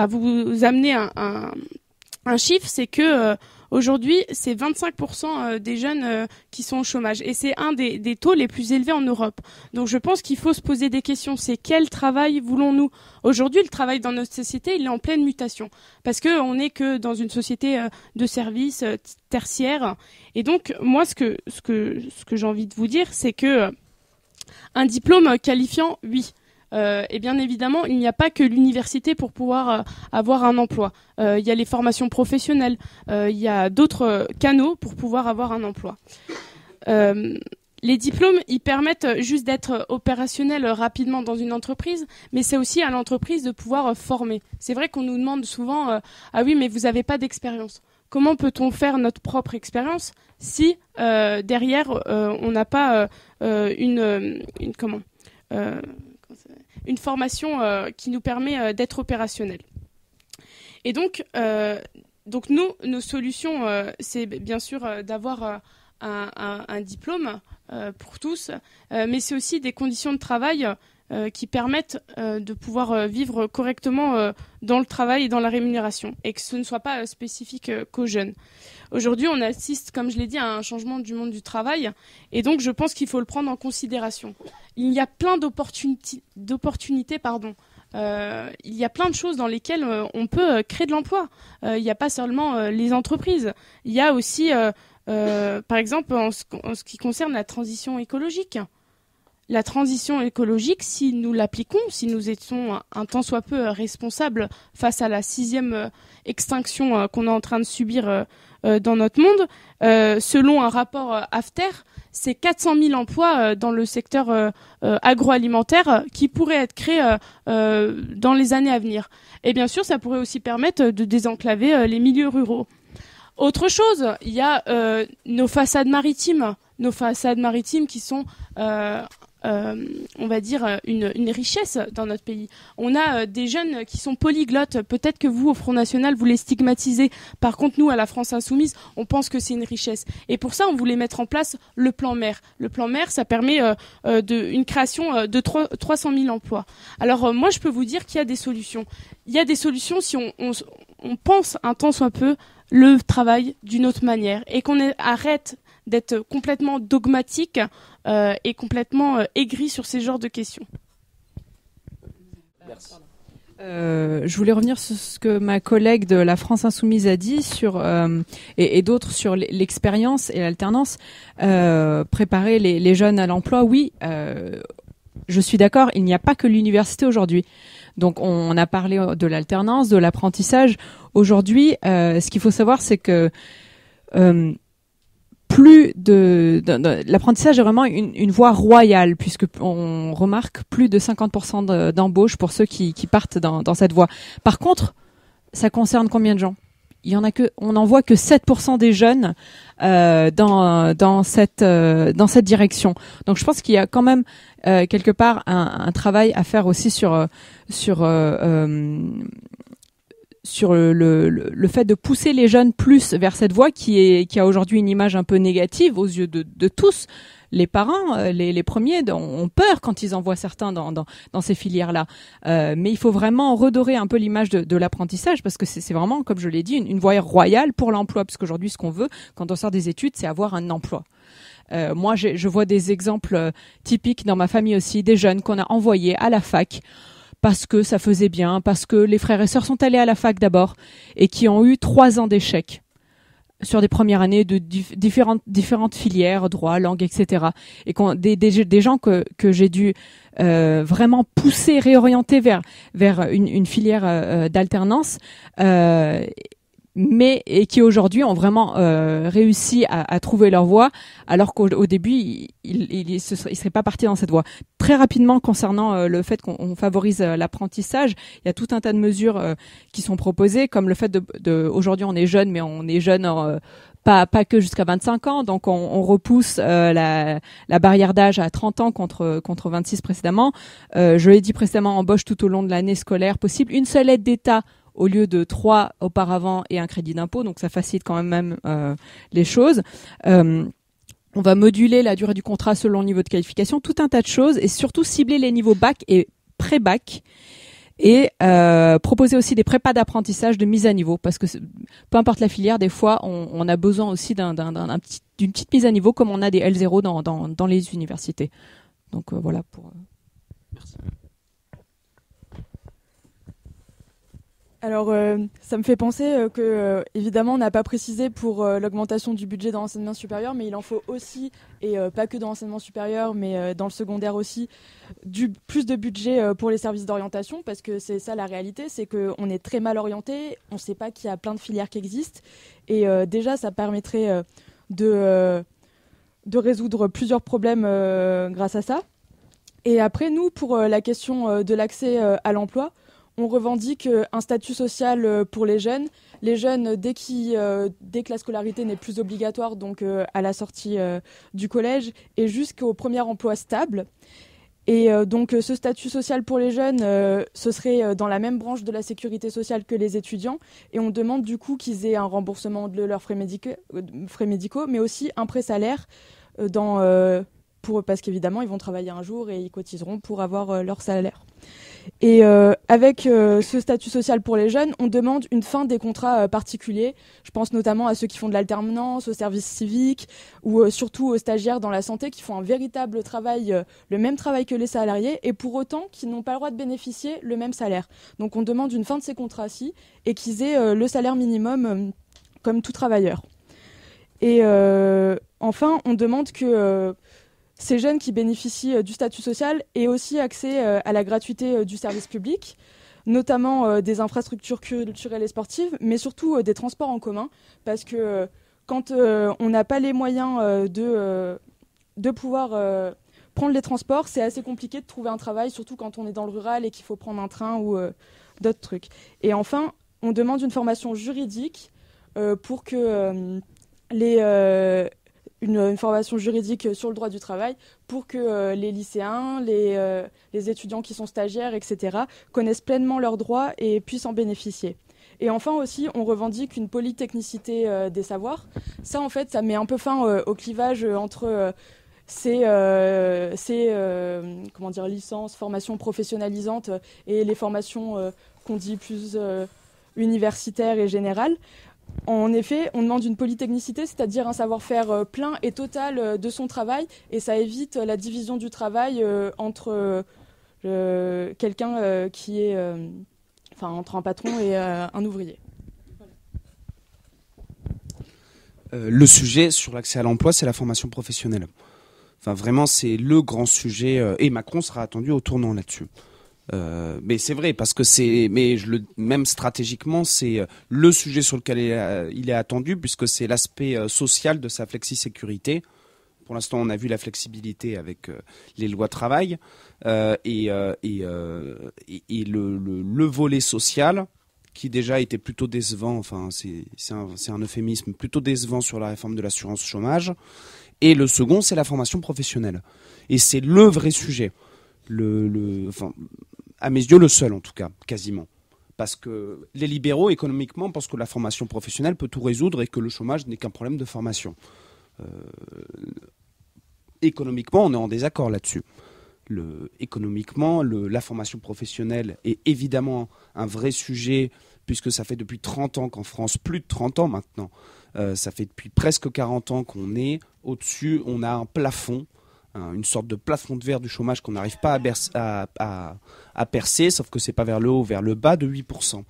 vous amener un chiffre, c'est que aujourd'hui, c'est 25% des jeunes qui sont au chômage. Et c'est un des taux les plus élevés en Europe. Donc je pense qu'il faut se poser des questions. C'est quel travail voulons-nous? Aujourd'hui, le travail dans notre société, il est en pleine mutation. Parce qu'on n'est que dans une société de services tertiaires. Et donc, moi, ce que j'ai envie de vous dire, c'est que un diplôme qualifiant, oui. Et bien évidemment, il n'y a pas que l'université pour pouvoir avoir un emploi. Il y a les formations professionnelles, il y a d'autres canaux pour pouvoir avoir un emploi. Les diplômes, ils permettent juste d'être opérationnels rapidement dans une entreprise, mais c'est aussi à l'entreprise de pouvoir former. C'est vrai qu'on nous demande souvent ah oui, mais vous n'avez pas d'expérience. Comment peut-on faire notre propre expérience si derrière on n'a pas une formation qui nous permet d'être opérationnel. Et donc, Donc nous, nos solutions, c'est bien sûr d'avoir un diplôme pour tous, mais c'est aussi des conditions de travail qui permettent de pouvoir vivre correctement dans le travail et dans la rémunération, et que ce ne soit pas spécifique qu'aux jeunes. Aujourd'hui, on assiste, comme je l'ai dit, à un changement du monde du travail, et donc je pense qu'il faut le prendre en considération. Il y a plein d'opportunités, il y a plein de choses dans lesquelles on peut créer de l'emploi. Il n'y a pas seulement les entreprises. Il y a aussi, par exemple, en ce qui concerne la transition écologique. La transition écologique, si nous l'appliquons, si nous étions un tant soit peu responsables face à la 6e extinction qu'on est en train de subir dans notre monde, selon un rapport AFTER, c'est 400 000 emplois dans le secteur agroalimentaire qui pourraient être créés dans les années à venir. Et bien sûr, ça pourrait aussi permettre de désenclaver les milieux ruraux. Autre chose, il y a nos façades maritimes qui sont on va dire une richesse dans notre pays. On a des jeunes qui sont polyglottes. Peut-être que vous, au Front National, vous les stigmatisez. Par contre, nous, à la France Insoumise, on pense que c'est une richesse. Et pour ça, on voulait mettre en place le plan mer. Le plan mer, ça permet une création de 300 000 emplois. Alors, moi, je peux vous dire qu'il y a des solutions. Il y a des solutions si on pense un tant soit peu le travail d'une autre manière et qu'on arrête d'être complètement dogmatique et complètement aigri sur ces genres de questions. Merci. Je voulais revenir sur ce que ma collègue de la France Insoumise a dit et d'autres sur l'expérience et l'alternance. Préparer les jeunes à l'emploi, oui, je suis d'accord, il n'y a pas que l'université aujourd'hui. Donc on a parlé de l'alternance, de l'apprentissage. Aujourd'hui, ce qu'il faut savoir, c'est que l'apprentissage est vraiment une voie royale, puisque on remarque plus de 50% d'embauches pour ceux qui partent dans cette voie. Par contre, ça concerne combien de gens ? On n'en voit que 7% des jeunes dans cette direction. Donc je pense qu'il y a quand même quelque part un travail à faire aussi sur le fait de pousser les jeunes plus vers cette voie qui a aujourd'hui une image un peu négative aux yeux de tous. Les parents, les premiers, ont peur quand ils en voient certains dans ces filières-là. Mais il faut vraiment redorer un peu l'image de l'apprentissage, parce que c'est vraiment, comme je l'ai dit, une voie royale pour l'emploi. Parce qu'aujourd'hui, ce qu'on veut, quand on sort des études, c'est avoir un emploi. Moi, je vois des exemples typiques dans ma famille aussi, des jeunes qu'on a envoyés à la fac parce que ça faisait bien, parce que les frères et sœurs sont allés à la fac d'abord et qui ont eu 3 ans d'échecs sur des premières années de différentes filières, droit, langue, etc. Et des gens que j'ai dû vraiment pousser, réorienter vers une filière d'alternance, et qui aujourd'hui ont vraiment réussi à trouver leur voie, alors qu'au début ils seraient pas partis dans cette voie. Très rapidement, concernant le fait qu'on favorise l'apprentissage, il y a tout un tas de mesures qui sont proposées, comme le fait de aujourd'hui on est jeune, mais on est jeune pas que jusqu'à 25 ans, donc on repousse la barrière d'âge à 30 ans contre 26 précédemment. Je l'ai dit précédemment, embauche tout au long de l'année scolaire possible, une seule aide d'État au lieu de 3 auparavant et un crédit d'impôt, donc ça facilite quand même les choses. On va moduler la durée du contrat selon le niveau de qualification, tout un tas de choses, et surtout cibler les niveaux bac et pré-bac, et proposer aussi des prépas d'apprentissage de mise à niveau, parce que peu importe la filière, des fois on a besoin aussi d'une petite mise à niveau, comme on a des L0 dans les universités. Donc voilà pour... Merci. Alors, ça me fait penser que, évidemment, on n'a pas précisé pour l'augmentation du budget dans l'enseignement supérieur, mais il en faut aussi, et pas que dans l'enseignement supérieur, mais dans le secondaire aussi, plus de budget pour les services d'orientation, parce que c'est ça la réalité, c'est qu'on est très mal orienté, on ne sait pas qu'il y a plein de filières qui existent, et déjà, ça permettrait de résoudre plusieurs problèmes grâce à ça. Et après, nous, pour la question de l'accès à l'emploi, on revendique un statut social pour les jeunes. Les jeunes, dès que la scolarité n'est plus obligatoire, donc à la sortie du collège, et jusqu'au premier emploi stable. Et donc ce statut social pour les jeunes, ce serait dans la même branche de la sécurité sociale que les étudiants. Et on demande du coup qu'ils aient un remboursement de leurs frais médicaux, mais aussi un pré-salaire parce qu'évidemment ils vont travailler un jour et ils cotiseront pour avoir leur salaire. Et avec ce statut social pour les jeunes, on demande une fin des contrats particuliers. Je pense notamment à ceux qui font de l'alternance, au service civique ou surtout aux stagiaires dans la santé qui font un véritable travail, le même travail que les salariés et pour autant qui n'ont pas le droit de bénéficier le même salaire. Donc on demande une fin de ces contrats-ci et qu'ils aient le salaire minimum comme tout travailleur. Et enfin, on demande que ces jeunes qui bénéficient du statut social aient aussi accès à la gratuité du service public, notamment des infrastructures culturelles et sportives, mais surtout des transports en commun, parce que quand on n'a pas les moyens de pouvoir prendre les transports, c'est assez compliqué de trouver un travail, surtout quand on est dans le rural et qu'il faut prendre un train ou d'autres trucs. Et enfin, on demande une formation juridique pour que une formation juridique sur le droit du travail pour que les lycéens, les étudiants qui sont stagiaires, etc., connaissent pleinement leurs droits et puissent en bénéficier. Et enfin aussi, on revendique une polytechnicité des savoirs. Ça, en fait, ça met un peu fin au clivage entre licences, formations professionnalisantes et les formations qu'on dit plus universitaires et générales. En effet, on demande une polytechnicité, c'est-à-dire un savoir-faire plein et total de son travail, et ça évite la division du travail entre quelqu'un qui est, entre un patron et un ouvrier. Le sujet sur l'accès à l'emploi, c'est la formation professionnelle. Enfin, vraiment, c'est le grand sujet, et Macron sera attendu au tournant là-dessus. Mais c'est vrai parce que même stratégiquement, c'est le sujet sur lequel il est attendu puisque c'est l'aspect social de sa flexi-sécurité. Pour l'instant, on a vu la flexibilité avec les lois travail et le volet social qui déjà était plutôt décevant. Enfin, c'est un euphémisme plutôt décevant sur la réforme de l'assurance chômage. Et le second, c'est la formation professionnelle. Et c'est le vrai sujet. À mes yeux, le seul en tout cas, quasiment. Parce que les libéraux, économiquement, pensent que la formation professionnelle peut tout résoudre et que le chômage n'est qu'un problème de formation. Économiquement, on est en désaccord là-dessus. Économiquement, la formation professionnelle est évidemment un vrai sujet, puisque ça fait depuis 30 ans qu'en France, plus de 30 ans maintenant, ça fait depuis presque 40 ans qu'on est au-dessus, on a un plafond, une sorte de plafond de verre du chômage qu'on n'arrive pas à percer, sauf que c'est pas vers le haut, vers le bas de 8%.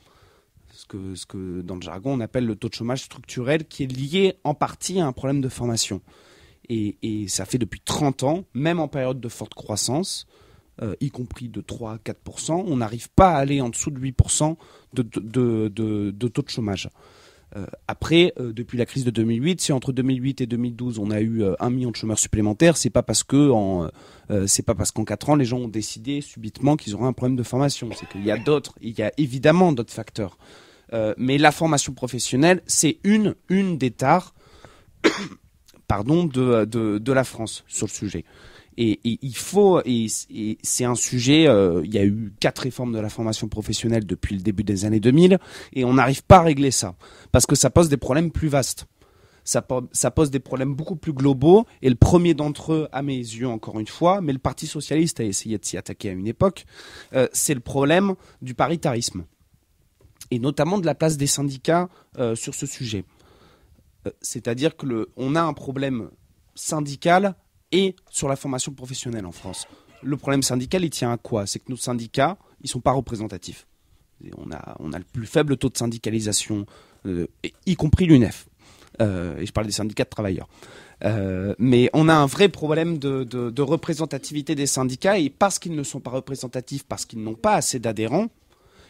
Ce que dans le jargon on appelle le taux de chômage structurel, qui est lié en partie à un problème de formation. Et ça fait depuis 30 ans, même en période de forte croissance, y compris de 3 à 4%, on n'arrive pas à aller en dessous de 8% de taux de chômage. Après, depuis la crise de 2008, si entre 2008 et 2012 on a eu 1 million de chômeurs supplémentaires, c'est pas parce qu'en 4 ans les gens ont décidé subitement qu'ils auraient un problème de formation. C'est qu'il y a évidemment d'autres facteurs. Mais la formation professionnelle, c'est une des tares de la France sur le sujet. Et c'est un sujet, il y a eu 4 réformes de la formation professionnelle depuis le début des années 2000 et on n'arrive pas à régler ça parce que ça pose des problèmes plus vastes. Ça pose des problèmes beaucoup plus globaux et le premier d'entre eux, à mes yeux encore une fois, mais le Parti socialiste a essayé de s'y attaquer à une époque, c'est le problème du paritarisme et notamment de la place des syndicats sur ce sujet. C'est-à-dire que on a un problème syndical et sur la formation professionnelle en France. Le problème syndical, il tient à quoi? C'est que nos syndicats, ils sont pas représentatifs. Et on a le plus faible taux de syndicalisation, y compris l'UNEF. Et je parle des syndicats de travailleurs. Mais on a un vrai problème de représentativité des syndicats, et parce qu'ils ne sont pas représentatifs, parce qu'ils n'ont pas assez d'adhérents,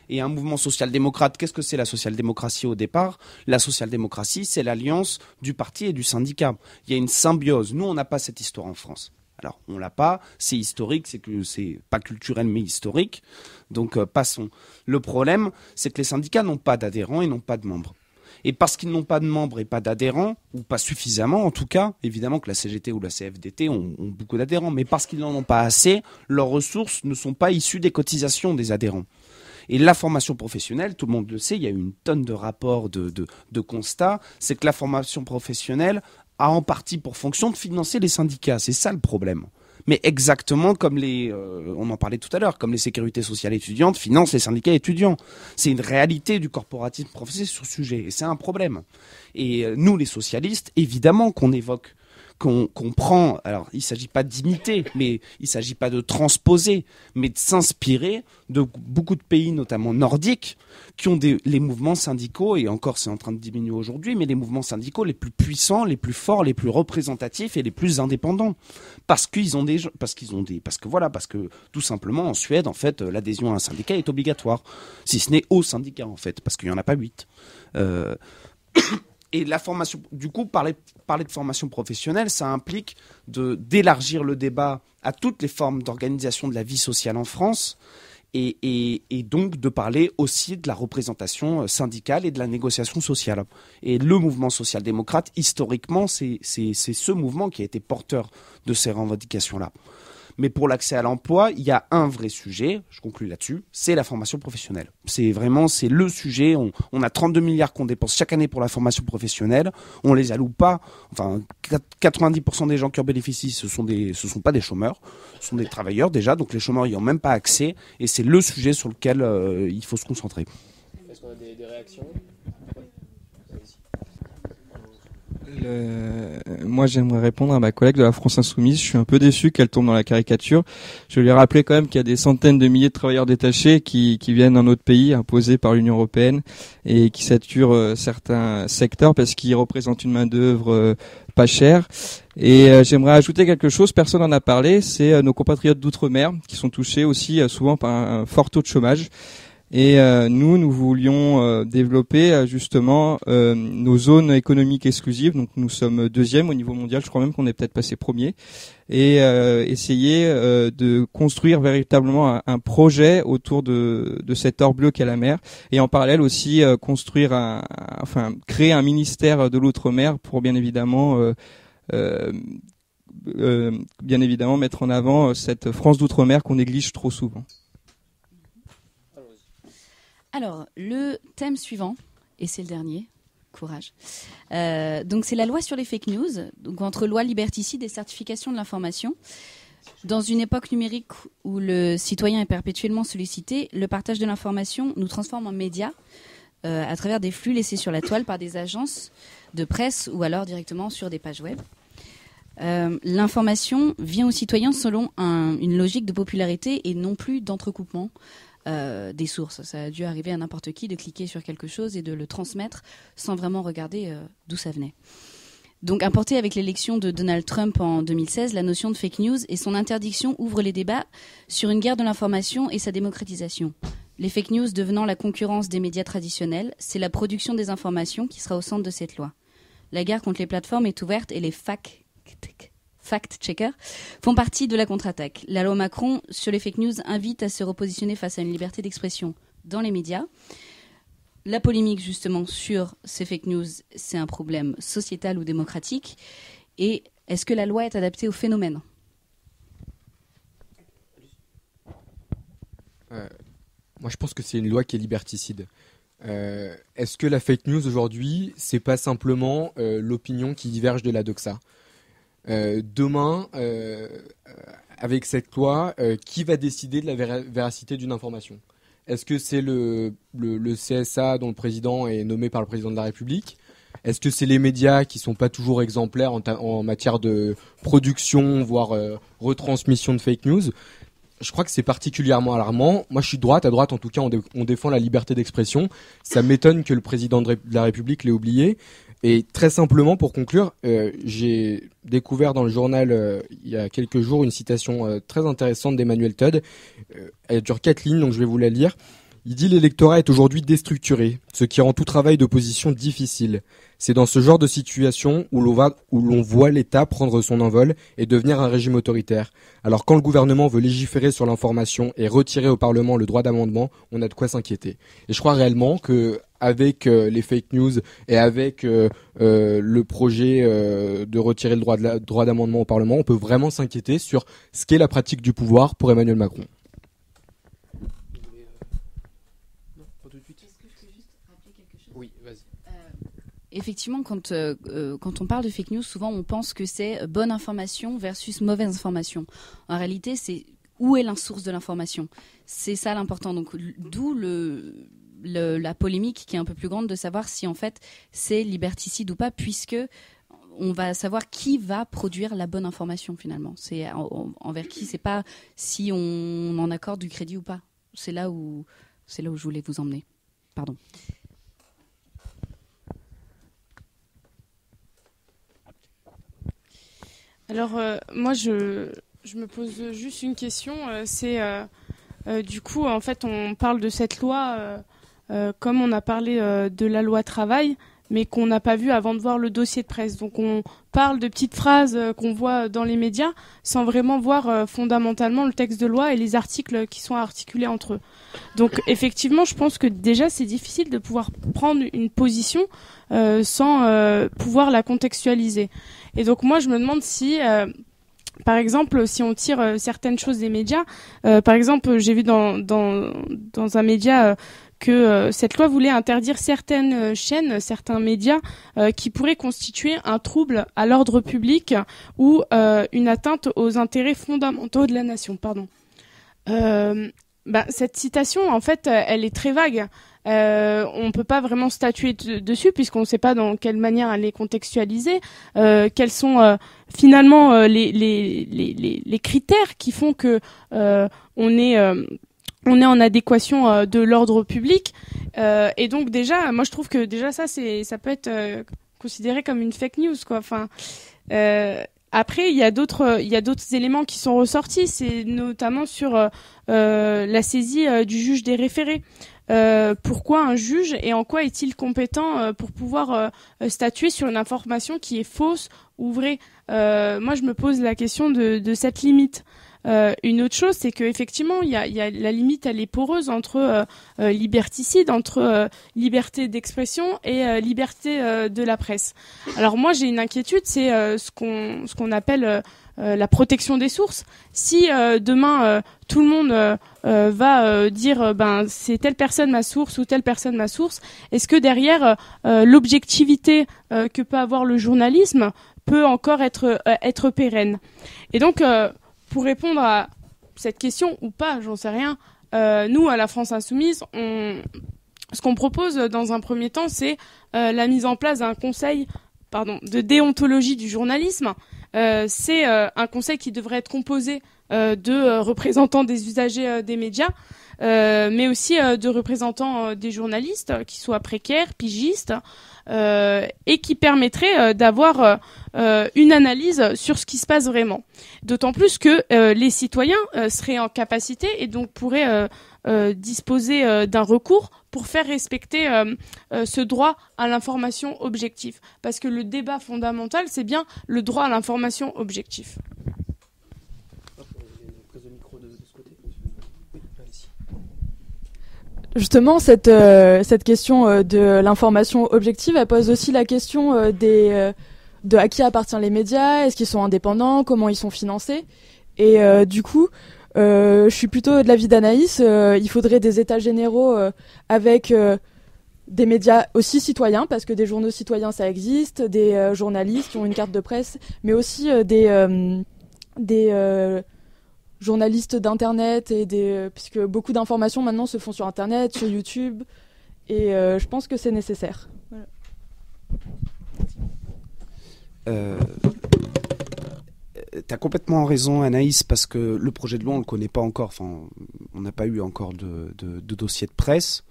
et un mouvement social-démocrate, qu'est-ce que c'est la social-démocratie au départ? La social-démocratie, c'est l'alliance du parti et du syndicat. Il y a une symbiose. Nous, on n'a pas cette histoire en France. Alors, on l'a pas, c'est historique, c'est pas culturel mais historique. Donc, passons. Le problème, c'est que les syndicats n'ont pas d'adhérents et n'ont pas de membres. Et parce qu'ils n'ont pas de membres et pas d'adhérents, ou pas suffisamment en tout cas, évidemment que la CGT ou la CFDT ont beaucoup d'adhérents, mais parce qu'ils n'en ont pas assez, leurs ressources ne sont pas issues des cotisations des adhérents. Et la formation professionnelle, tout le monde le sait, il y a eu une tonne de rapports, de constats, c'est que la formation professionnelle a en partie pour fonction de financer les syndicats. C'est ça le problème. Mais exactement comme on en parlait tout à l'heure, comme les sécurités sociales étudiantes financent les syndicats étudiants. C'est une réalité du corporatisme professionnel sur ce sujet, et c'est un problème. Et nous, les socialistes, évidemment qu'on évoque, qu'on prend, alors il ne s'agit pas d'imiter, mais il ne s'agit pas de transposer, mais de s'inspirer de beaucoup de pays, notamment nordiques, qui ont les mouvements syndicaux, et encore c'est en train de diminuer aujourd'hui, mais les mouvements syndicaux les plus puissants, les plus forts, les plus représentatifs et les plus indépendants. Parce que tout simplement en Suède, en fait, l'adhésion à un syndicat est obligatoire. Si ce n'est au syndicat, en fait, parce qu'il n'y en a pas 8. Et la formation, du coup, parler de formation professionnelle, ça implique d'élargir le débat à toutes les formes d'organisation de la vie sociale en France, et donc de parler aussi de la représentation syndicale et de la négociation sociale. Et le mouvement social-démocrate, historiquement, c'est ce mouvement qui a été porteur de ces revendications-là. Mais pour l'accès à l'emploi, il y a un vrai sujet, je conclue là-dessus, c'est la formation professionnelle. C'est le sujet. On a 32 milliards qu'on dépense chaque année pour la formation professionnelle. On les alloue pas. Enfin, 90% des gens qui en bénéficient, ce sont pas des chômeurs, ce sont des travailleurs déjà. Donc les chômeurs n'y ont même pas accès. Et c'est le sujet sur lequel il faut se concentrer. Est-ce qu'on a des réactions ? Moi, j'aimerais répondre à ma collègue de la France Insoumise. Je suis un peu déçu qu'elle tombe dans la caricature. Je lui ai rappelé quand même qu'il y a des centaines de milliers de travailleurs détachés qui viennent d'un autre pays, imposés par l'Union européenne, et qui saturent certains secteurs parce qu'ils représentent une main-d'œuvre pas chère. Et j'aimerais ajouter quelque chose, personne n'en a parlé, c'est nos compatriotes d'outre-mer qui sont touchés aussi souvent par un fort taux de chômage. Et nous voulions développer justement nos zones économiques exclusives. Donc nous sommes 2e au niveau mondial, je crois même qu'on est peut-être passé 1er. Et essayer de construire véritablement un projet autour de cet or bleu qu'est la mer. Et en parallèle aussi créer un ministère de l'outre-mer pour bien évidemment mettre en avant cette France d'outre-mer qu'on néglige trop souvent. Alors, le thème suivant, et c'est le dernier, courage. Donc, c'est la loi sur les fake news, donc entre loi liberticide et certification de l'information. Dans une époque numérique où le citoyen est perpétuellement sollicité, le partage de l'information nous transforme en médias à travers des flux laissés sur la toile par des agences de presse ou alors directement sur des pages web. L'information vient aux citoyens selon une logique de popularité et non plus d'entrecoupement des sources. Ça a dû arriver à n'importe qui de cliquer sur quelque chose et de le transmettre sans vraiment regarder d'où ça venait. Donc, importé avec l'élection de Donald Trump en 2016, la notion de fake news et son interdiction ouvrent les débats sur une guerre de l'information et sa démocratisation. Les fake news devenant la concurrence des médias traditionnels, c'est la production des informations qui sera au centre de cette loi. La guerre contre les plateformes est ouverte et les fact-checkers font partie de la contre-attaque. La loi Macron sur les fake news invite à se repositionner face à une liberté d'expression dans les médias. La polémique justement sur ces fake news, c'est un problème sociétal ou démocratique. Et est-ce que la loi est adaptée au phénomène ? Moi, je pense que c'est une loi qui est liberticide. Est-ce que la fake news aujourd'hui, c'est pas simplement l'opinion qui diverge de la doxa ? Demain, avec cette loi, qui va décider de la véracité d'une information ? Est-ce que c'est le CSA dont le président est nommé par le président de la République ? Est-ce que c'est les médias qui sont pas toujours exemplaires en matière de production, voire retransmission de fake news ? Je crois que c'est particulièrement alarmant. Moi, je suis de droite. À droite, en tout cas, on défend la liberté d'expression. Ça m'étonne que le président de la République l'ait oublié. Et très simplement, pour conclure, j'ai découvert dans le journal il y a quelques jours une citation très intéressante d'Emmanuel Todd. Elle dure 4 lignes, donc je vais vous la lire. Il dit « L'électorat est aujourd'hui déstructuré, ce qui rend tout travail d'opposition difficile. C'est dans ce genre de situation où l'on voit l'État prendre son envol et devenir un régime autoritaire. Alors quand le gouvernement veut légiférer sur l'information et retirer au Parlement le droit d'amendement, on a de quoi s'inquiéter. » Et je crois réellement que avec les fake news et avec le projet de retirer le droit d'amendement au Parlement, on peut vraiment s'inquiéter sur ce qu'est la pratique du pouvoir pour Emmanuel Macron. Oui, vas-y. Effectivement, quand on parle de fake news, souvent on pense que c'est bonne information versus mauvaise information. En réalité, c'est où est la source de l'information. C'est ça l'important. Donc, d'où la polémique qui est un peu plus grande de savoir si en fait c'est liberticide ou pas, puisque on va savoir qui va produire la bonne information finalement. C'est envers qui, c'est pas si on en accorde du crédit ou pas. C'est là où je voulais vous emmener. Pardon. Alors, moi, je me pose juste une question. Du coup, en fait, on parle de cette loi comme on a parlé de la loi travail, mais qu'on n'a pas vu avant de voir le dossier de presse. Donc, on parle de petites phrases qu'on voit dans les médias sans vraiment voir fondamentalement le texte de loi et les articles qui sont articulés entre eux. Donc, effectivement, je pense que déjà, c'est difficile de pouvoir prendre une position sans pouvoir la contextualiser. Et donc moi je me demande si, par exemple, si on tire certaines choses des médias, par exemple j'ai vu dans un média que cette loi voulait interdire certaines chaînes, certains médias qui pourraient constituer un trouble à l'ordre public ou une atteinte aux intérêts fondamentaux de la nation. Cette citation, en fait, elle est très vague. On peut pas vraiment statuer dessus puisqu'on ne sait pas dans quelle manière elle est contextualisée, quels sont finalement les critères qui font que on est en adéquation de l'ordre public, et donc déjà moi je trouve que déjà ça peut être considéré comme une fake news quoi. Enfin après il y a d'autres éléments qui sont ressortis, c'est notamment sur la saisie du juge des référés. Pourquoi un juge et en quoi est-il compétent pour pouvoir statuer sur une information qui est fausse ou vraie? Moi, je me pose la question de cette limite. Une autre chose, c'est qu'effectivement, il y a la limite, elle est poreuse entre liberticide, entre liberté d'expression et liberté de la presse. Alors moi, j'ai une inquiétude, c'est ce qu'on appelle la protection des sources. Si demain tout le monde va dire c'est telle personne ma source ou telle personne ma source, est-ce que derrière l'objectivité que peut avoir le journalisme peut encore être pérenne? Et donc pour répondre à cette question ou pas, j'en sais rien, nous à la France Insoumise, ce qu'on propose dans un premier temps, c'est la mise en place d'un conseil de déontologie du journalisme. C'est un conseil qui devrait être composé de représentants des usagers des médias, mais aussi de représentants des journalistes qui soient précaires, pigistes, et qui permettrait d'avoir une analyse sur ce qui se passe vraiment. D'autant plus que les citoyens seraient en capacité et donc pourraient disposer d'un recours pour faire respecter ce droit à l'information objective. Parce que le débat fondamental, c'est bien le droit à l'information objective. Justement, cette question de l'information objective, elle pose aussi la question de à qui appartiennent les médias, est-ce qu'ils sont indépendants, comment ils sont financés. Et du coup, je suis plutôt de l'avis d'Anaïs, il faudrait des états généraux avec des médias aussi citoyens, parce que des journaux citoyens ça existe, des journalistes qui ont une carte de presse, mais aussi des journalistes d'internet puisque beaucoup d'informations maintenant se font sur internet, sur YouTube, et je pense que c'est nécessaire. Voilà. T'as complètement raison Anaïs, parce que le projet de loi on le connaît pas encore, enfin on n'a pas eu encore de dossier de presse,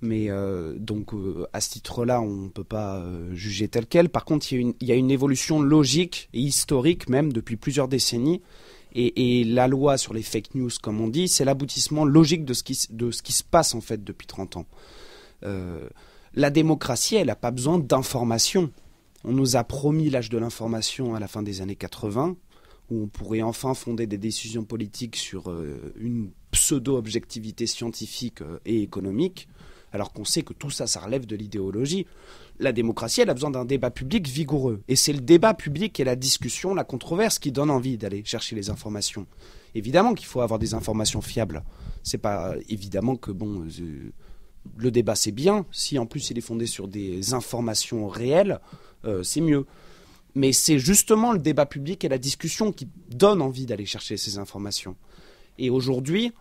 mais donc à ce titre-là on peut pas juger tel quel. Par contre il y a une évolution logique et historique même depuis plusieurs décennies. Et la loi sur les fake news, comme on dit, c'est l'aboutissement logique de ce qui se passe en fait depuis 30 ans. La démocratie, elle n'a pas besoin d'information. On nous a promis l'âge de l'information à la fin des années 80, où on pourrait enfin fonder des décisions politiques sur une pseudo-objectivité scientifique et économique. alors qu'on sait que tout ça, ça relève de l'idéologie. La démocratie, elle a besoin d'un débat public vigoureux. Et c'est le débat public et la discussion, la controverse qui donne envie d'aller chercher les informations. Évidemment qu'il faut avoir des informations fiables. C'est pas évidemment que le débat c'est bien. Si en plus il est fondé sur des informations réelles, c'est mieux. Mais c'est justement le débat public et la discussion qui donne envie d'aller chercher ces informations. Et aujourd'hui,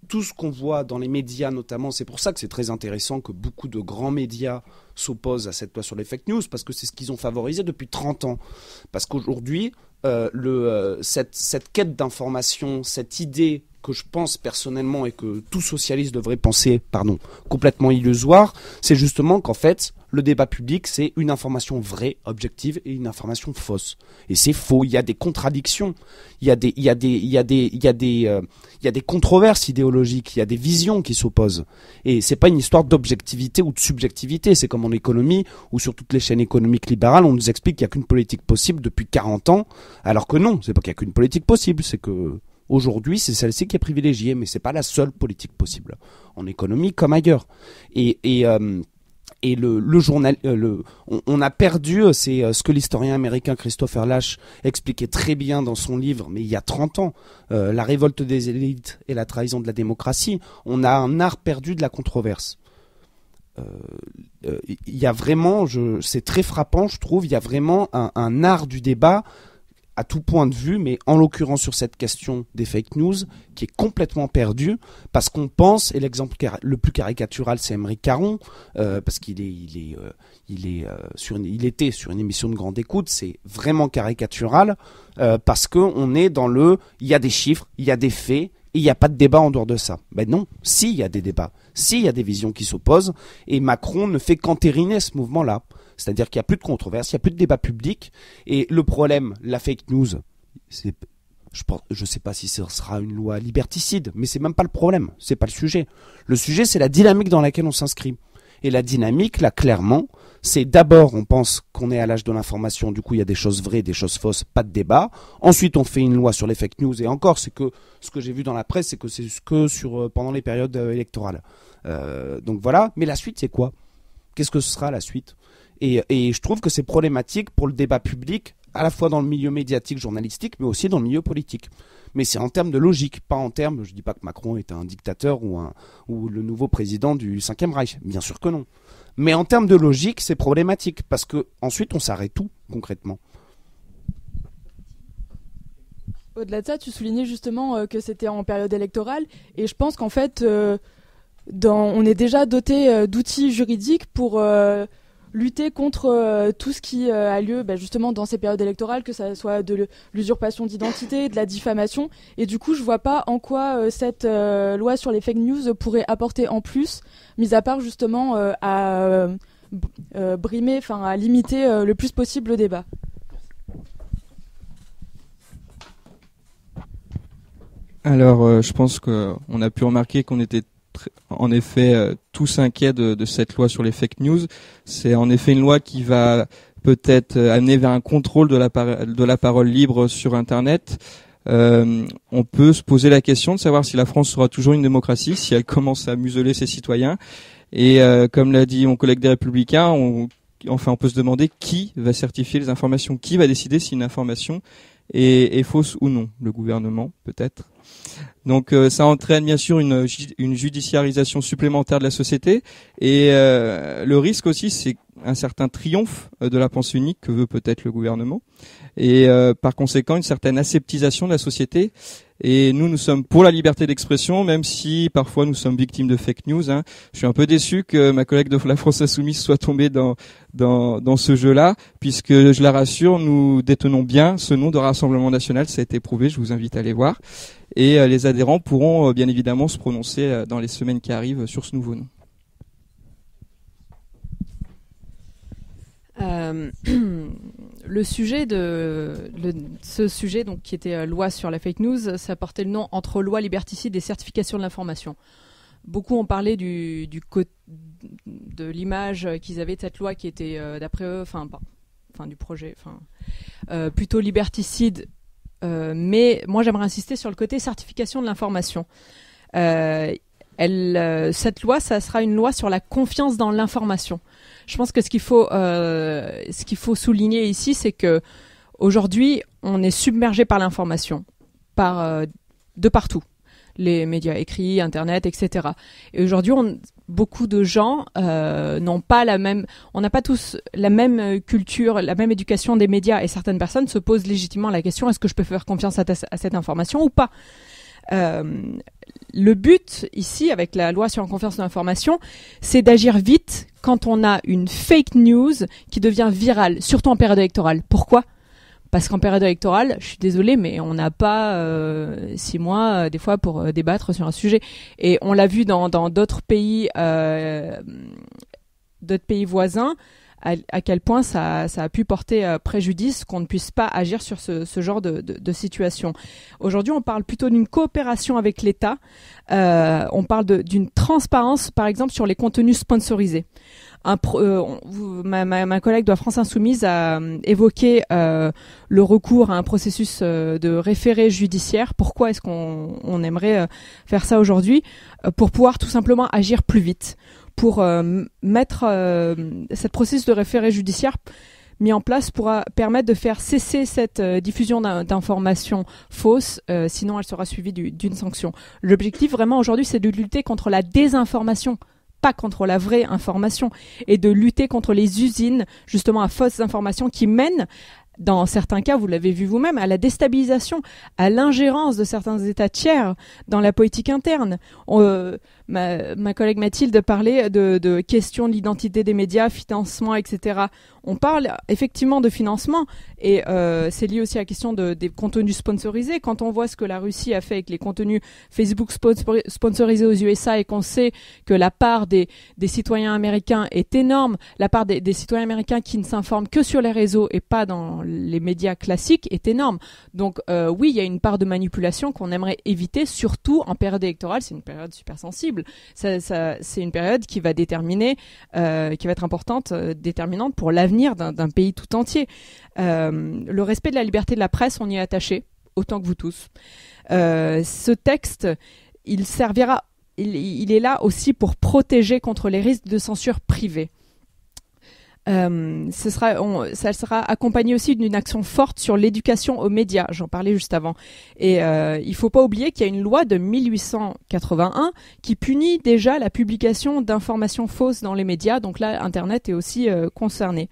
tout ce qu'on voit dans les médias notamment, c'est pour ça que c'est très intéressant que beaucoup de grands médias s'opposent à cette loi sur les fake news, parce que c'est ce qu'ils ont favorisé depuis 30 ans. Parce qu'aujourd'hui, cette quête d'information, cette idée que je pense personnellement et que tout socialiste devrait penser, complètement illusoire, c'est justement qu'en fait, le débat public, c'est une information vraie, objective, et une information fausse. Et c'est faux. Il y a des contradictions. Il y a des controverses idéologiques. Il y a des visions qui s'opposent. Et c'est pas une histoire d'objectivité ou de subjectivité. C'est comme en économie, où sur toutes les chaînes économiques libérales, on nous explique qu'il n'y a qu'une politique possible depuis 40 ans. Alors que non, c'est pas qu'il y a qu'une politique possible. C'est que aujourd'hui, c'est celle-ci qui est privilégiée, mais c'est pas la seule politique possible. En économie comme ailleurs. Et le journal, on a perdu, c'est ce que l'historien américain Christopher Lasch expliquait très bien dans son livre, mais il y a 30 ans, La révolte des élites et la trahison de la démocratie. On a un art perdu de la controverse. Il y a vraiment, c'est très frappant, je trouve, il y a vraiment un art du débat à tout point de vue, mais en l'occurrence sur cette question des fake news, qui est complètement perdu, parce qu'on pense, et l'exemple le plus caricatural, c'est Aymeric Caron, parce qu'il était sur une émission de grande écoute, c'est vraiment caricatural, parce qu'on est dans il y a des chiffres, il y a des faits, et il n'y a pas de débat en dehors de ça. Ben non, si, il y a des débats, si, il y a des visions qui s'opposent, et Macron ne fait qu'entériner ce mouvement-là. C'est-à-dire qu'il n'y a plus de controverse, il n'y a plus de débat public. Et le problème, la fake news, je ne sais pas si ce sera une loi liberticide, mais c'est même pas le problème, c'est pas le sujet. Le sujet, c'est la dynamique dans laquelle on s'inscrit. Et la dynamique, là, clairement, c'est d'abord, on pense qu'on est à l'âge de l'information, du coup, il y a des choses vraies, des choses fausses, pas de débat. Ensuite, on fait une loi sur les fake news, et encore, c'est que ce que j'ai vu dans la presse, c'est que c'est que pendant les périodes électorales. Donc voilà. Mais la suite, c'est quoi ? Qu'est-ce que ce sera la suite ? Et je trouve que c'est problématique pour le débat public, à la fois dans le milieu médiatique, journalistique, mais aussi dans le milieu politique. Mais c'est en termes de logique, pas en termes, je dis pas que Macron est un dictateur ou le nouveau président du 5e Reich, bien sûr que non. Mais en termes de logique, c'est problématique, parce que ensuite on s'arrête tout, concrètement. Au-delà de ça, tu soulignais justement que c'était en période électorale, et je pense qu'en fait, on est déjà doté d'outils juridiques pour lutter contre tout ce qui a lieu justement dans ces périodes électorales, que ça soit de l'usurpation d'identité, de la diffamation. Et du coup, je vois pas en quoi cette loi sur les fake news pourrait apporter en plus, mis à part justement à brimer, enfin à limiter le plus possible le débat. Alors, je pense qu'on a pu remarquer qu'on était en effet tous inquiets de cette loi sur les fake news. C'est en effet une loi qui va peut-être amener vers un contrôle de la parole libre sur Internet. On peut se poser la question de savoir si la France sera toujours une démocratie, si elle commence à museler ses citoyens. Et comme l'a dit mon collègue des Républicains, on peut se demander qui va certifier les informations, qui va décider si une information est fausse ou non. Le gouvernement, peut-être. Donc ça entraîne bien sûr une judiciarisation supplémentaire de la société, et le risque aussi, c'est un certain triomphe de la pensée unique que veut peut-être le gouvernement, et par conséquent une certaine aseptisation de la société. Et nous sommes pour la liberté d'expression, même si parfois nous sommes victimes de fake news. Hein. Je suis un peu déçu que ma collègue de la France Insoumise soit tombée dans ce jeu-là, puisque je la rassure, nous détenons bien ce nom de Rassemblement National, ça a été prouvé, je vous invite à aller voir. Et les adhérents pourront bien évidemment se prononcer dans les semaines qui arrivent sur ce nouveau nom. Ce sujet donc qui était loi sur la fake news, ça portait le nom entre loi liberticide et certification de l'information. Beaucoup ont parlé de l'image qu'ils avaient de cette loi qui était d'après eux, du projet, plutôt liberticide. Mais moi j'aimerais insister sur le côté certification de l'information. cette loi, ça sera une loi sur la confiance dans l'information. Je pense que ce qu'il faut souligner ici, c'est que aujourd'hui, on est submergé par l'information, de partout, les médias écrits, Internet, etc. Et aujourd'hui, beaucoup de gens n'ont pas on n'a pas tous la même culture, la même éducation des médias, et certaines personnes se posent légitimement la question, est-ce que je peux faire confiance à cette information ou pas? Le but ici, avec la loi sur la confiance dans l'information, c'est d'agir vite quand on a une fake news qui devient virale, surtout en période électorale. Pourquoi ? Parce qu'en période électorale, je suis désolée, mais on n'a pas 6 mois des fois pour débattre sur un sujet. Et on l'a vu dans d'autres pays voisins, à quel point ça a pu porter préjudice qu'on ne puisse pas agir sur ce genre de situation. Aujourd'hui, on parle plutôt d'une coopération avec l'État. On parle d'une transparence, par exemple, sur les contenus sponsorisés. Ma collègue de la France Insoumise a évoqué le recours à un processus de référé judiciaire. Pourquoi est-ce qu'on aimerait faire ça aujourd'hui ? Pour pouvoir tout simplement agir plus vite, pour mettre cette processus de référé judiciaire mis en place pourra permettre de faire cesser cette diffusion d'informations fausses, sinon elle sera suivie d'une sanction. L'objectif vraiment aujourd'hui, c'est de lutter contre la désinformation, pas contre la vraie information, et de lutter contre les usines justement à fausses informations qui mènent, dans certains cas, vous l'avez vu vous-même, à la déstabilisation, à l'ingérence de certains États tiers dans la politique interne. Ma collègue Mathilde parlait de questions de l'identité des médias, financement, etc. On parle effectivement de financement, et c'est lié aussi à la question des contenus sponsorisés. Quand on voit ce que la Russie a fait avec les contenus Facebook sponsorisés aux USA, et qu'on sait que la part des citoyens américains est énorme, la part des citoyens américains qui ne s'informent que sur les réseaux et pas dans les médias classiques est énorme. Donc oui, il y a une part de manipulation qu'on aimerait éviter, surtout en période électorale. C'est une période super sensible. C'est une période qui va déterminer, qui va être importante, déterminante pour l'avenir d'un pays tout entier. Le respect de la liberté de la presse, on y est attaché, autant que vous tous. Ce texte, il servira, il est là aussi pour protéger contre les risques de censure privée. Ça sera accompagné aussi d'une action forte sur l'éducation aux médias, j'en parlais juste avant. Et il faut pas oublier qu'il y a une loi de 1881 qui punit déjà la publication d'informations fausses dans les médias, donc là Internet est aussi concerné.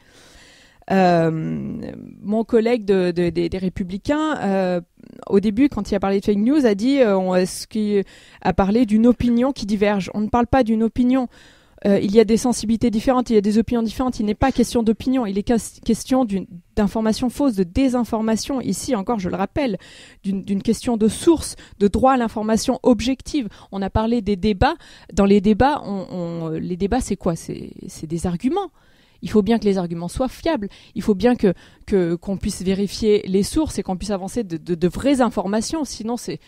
Mon collègue des Républicains, au début, quand il a parlé de fake news, a dit a parlé d'une opinion qui diverge. On ne parle pas d'une opinion. Il y a des sensibilités différentes, il y a des opinions différentes. Il n'est pas question d'opinion, il est question d'information fausse, de désinformation. Ici, encore, je le rappelle, d'une question de source, de droit à l'information objective. On a parlé des débats. Dans les débats, les débats, c'est quoi ? C'est des arguments. Il faut bien que les arguments soient fiables. Il faut bien qu'on puisse vérifier les sources et qu'on puisse avancer de vraies informations. Sinon, c'est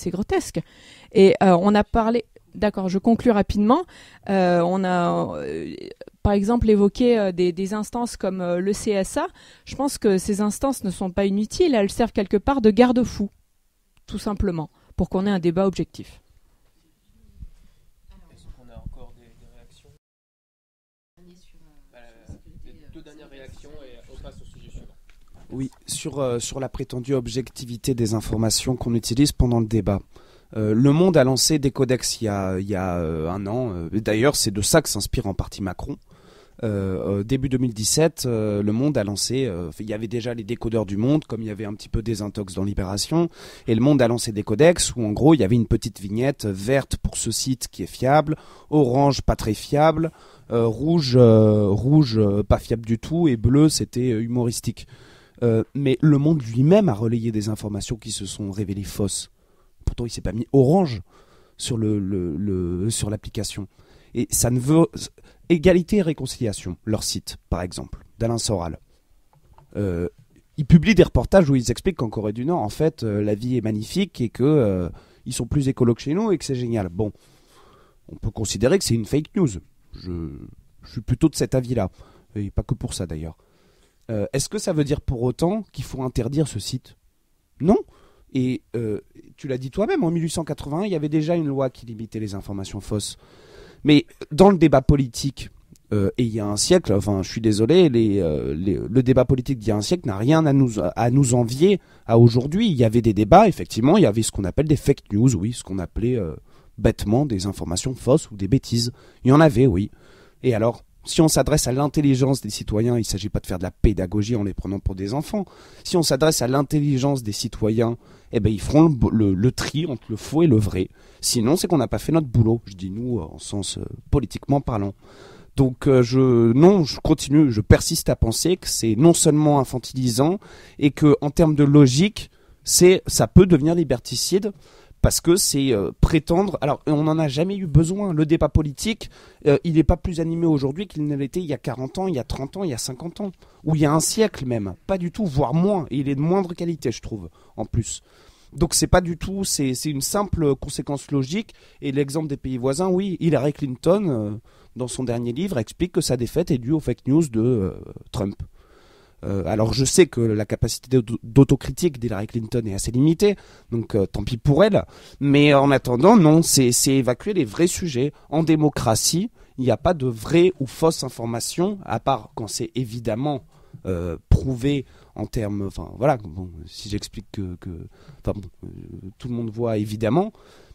grotesque. Et on a parlé. D'accord, je conclue rapidement. On a, par exemple, évoqué des instances comme le CSA. Je pense que ces instances ne sont pas inutiles. Elles servent quelque part de garde-fou, tout simplement, pour qu'on ait un débat objectif. Est-ce qu'on a encore des réactions ? Deux dernières réactions et on passe au sujet suivant. Oui, sur la prétendue objectivité des informations qu'on utilise pendant le débat. Le Monde a lancé des codex il y a un an. D'ailleurs, c'est de ça que s'inspire en partie Macron. Début 2017, Le Monde a lancé... il y avait déjà les décodeurs du Monde, comme il y avait un petit peu des intox dans Libération. Et Le Monde a lancé des codex où, en gros, il y avait une petite vignette verte pour ce site qui est fiable, orange pas très fiable, rouge pas fiable du tout, et bleu, c'était humoristique. Mais Le Monde lui-même a relayé des informations qui se sont révélées fausses. Pourtant, il s'est pas mis orange sur sur l'application. Et ça ne veut... Égalité et réconciliation, leur site, par exemple, d'Alain Soral. Ils publient des reportages où ils expliquent qu'en Corée du Nord, en fait, la vie est magnifique et que ils sont plus écolos que chez nous et que c'est génial. Bon, on peut considérer que c'est une fake news. Je suis plutôt de cet avis-là. Et pas que pour ça, d'ailleurs. Est-ce que ça veut dire pour autant qu'il faut interdire ce site ? Non. Et tu l'as dit toi-même, en 1881, il y avait déjà une loi qui limitait les informations fausses. Mais dans le débat politique, et il y a un siècle, enfin je suis désolé, le débat politique d'il y a un siècle n'a rien à nous envier à aujourd'hui. Il y avait des débats, effectivement, il y avait ce qu'on appelle des fake news, oui, ce qu'on appelait bêtement des informations fausses ou des bêtises. Il y en avait, oui. Et alors, si on s'adresse à l'intelligence des citoyens, il ne s'agit pas de faire de la pédagogie en les prenant pour des enfants. Si on s'adresse à l'intelligence des citoyens, eh ben, ils feront le tri entre le faux et le vrai. Sinon, c'est qu'on n'a pas fait notre boulot. Je dis nous, en sens politiquement parlant. Donc je continue, je persiste à penser que c'est non seulement infantilisant et que en termes de logique, ça peut devenir liberticide parce que c'est prétendre. Alors on n'en a jamais eu besoin. Le débat politique, il n'est pas plus animé aujourd'hui qu'il ne l'était il y a 40 ans, il y a 30 ans, il y a 50 ans, ou il y a un siècle même. Pas du tout, voire moins. Et il est de moindre qualité, je trouve, en plus. Donc c'est pas du tout, c'est une simple conséquence logique. Et l'exemple des pays voisins, oui, Hillary Clinton, dans son dernier livre, explique que sa défaite est due aux fake news de Trump. Alors je sais que la capacité d'autocritique d'Hillary Clinton est assez limitée, donc tant pis pour elle. Mais en attendant, non, c'est évacuer les vrais sujets. En démocratie, il n'y a pas de vraies ou fausses informations, à part quand c'est évidemment prouvé en termes, enfin voilà, bon, si j'explique tout le monde voit évidemment,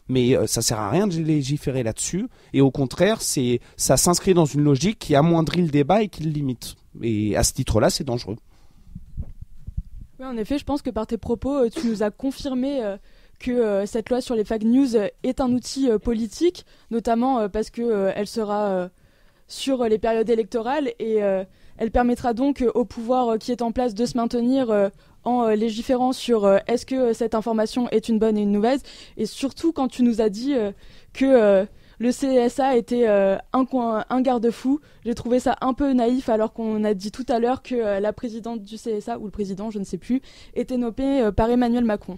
mais ça sert à rien de légiférer là-dessus, et au contraire, ça s'inscrit dans une logique qui amoindrit le débat et qui le limite. Et à ce titre-là, c'est dangereux. Oui, en effet, je pense que par tes propos, tu nous as confirmé que cette loi sur les fake news est un outil politique, notamment parce qu'elle sera sur les périodes électorales et elle permettra donc au pouvoir qui est en place de se maintenir en légiférant sur est-ce que cette information est une bonne et une mauvaise, et surtout quand tu nous as dit que le CSA était un garde-fou. J'ai trouvé ça un peu naïf alors qu'on a dit tout à l'heure que la présidente du CSA, ou le président, je ne sais plus, était nommée par Emmanuel Macron.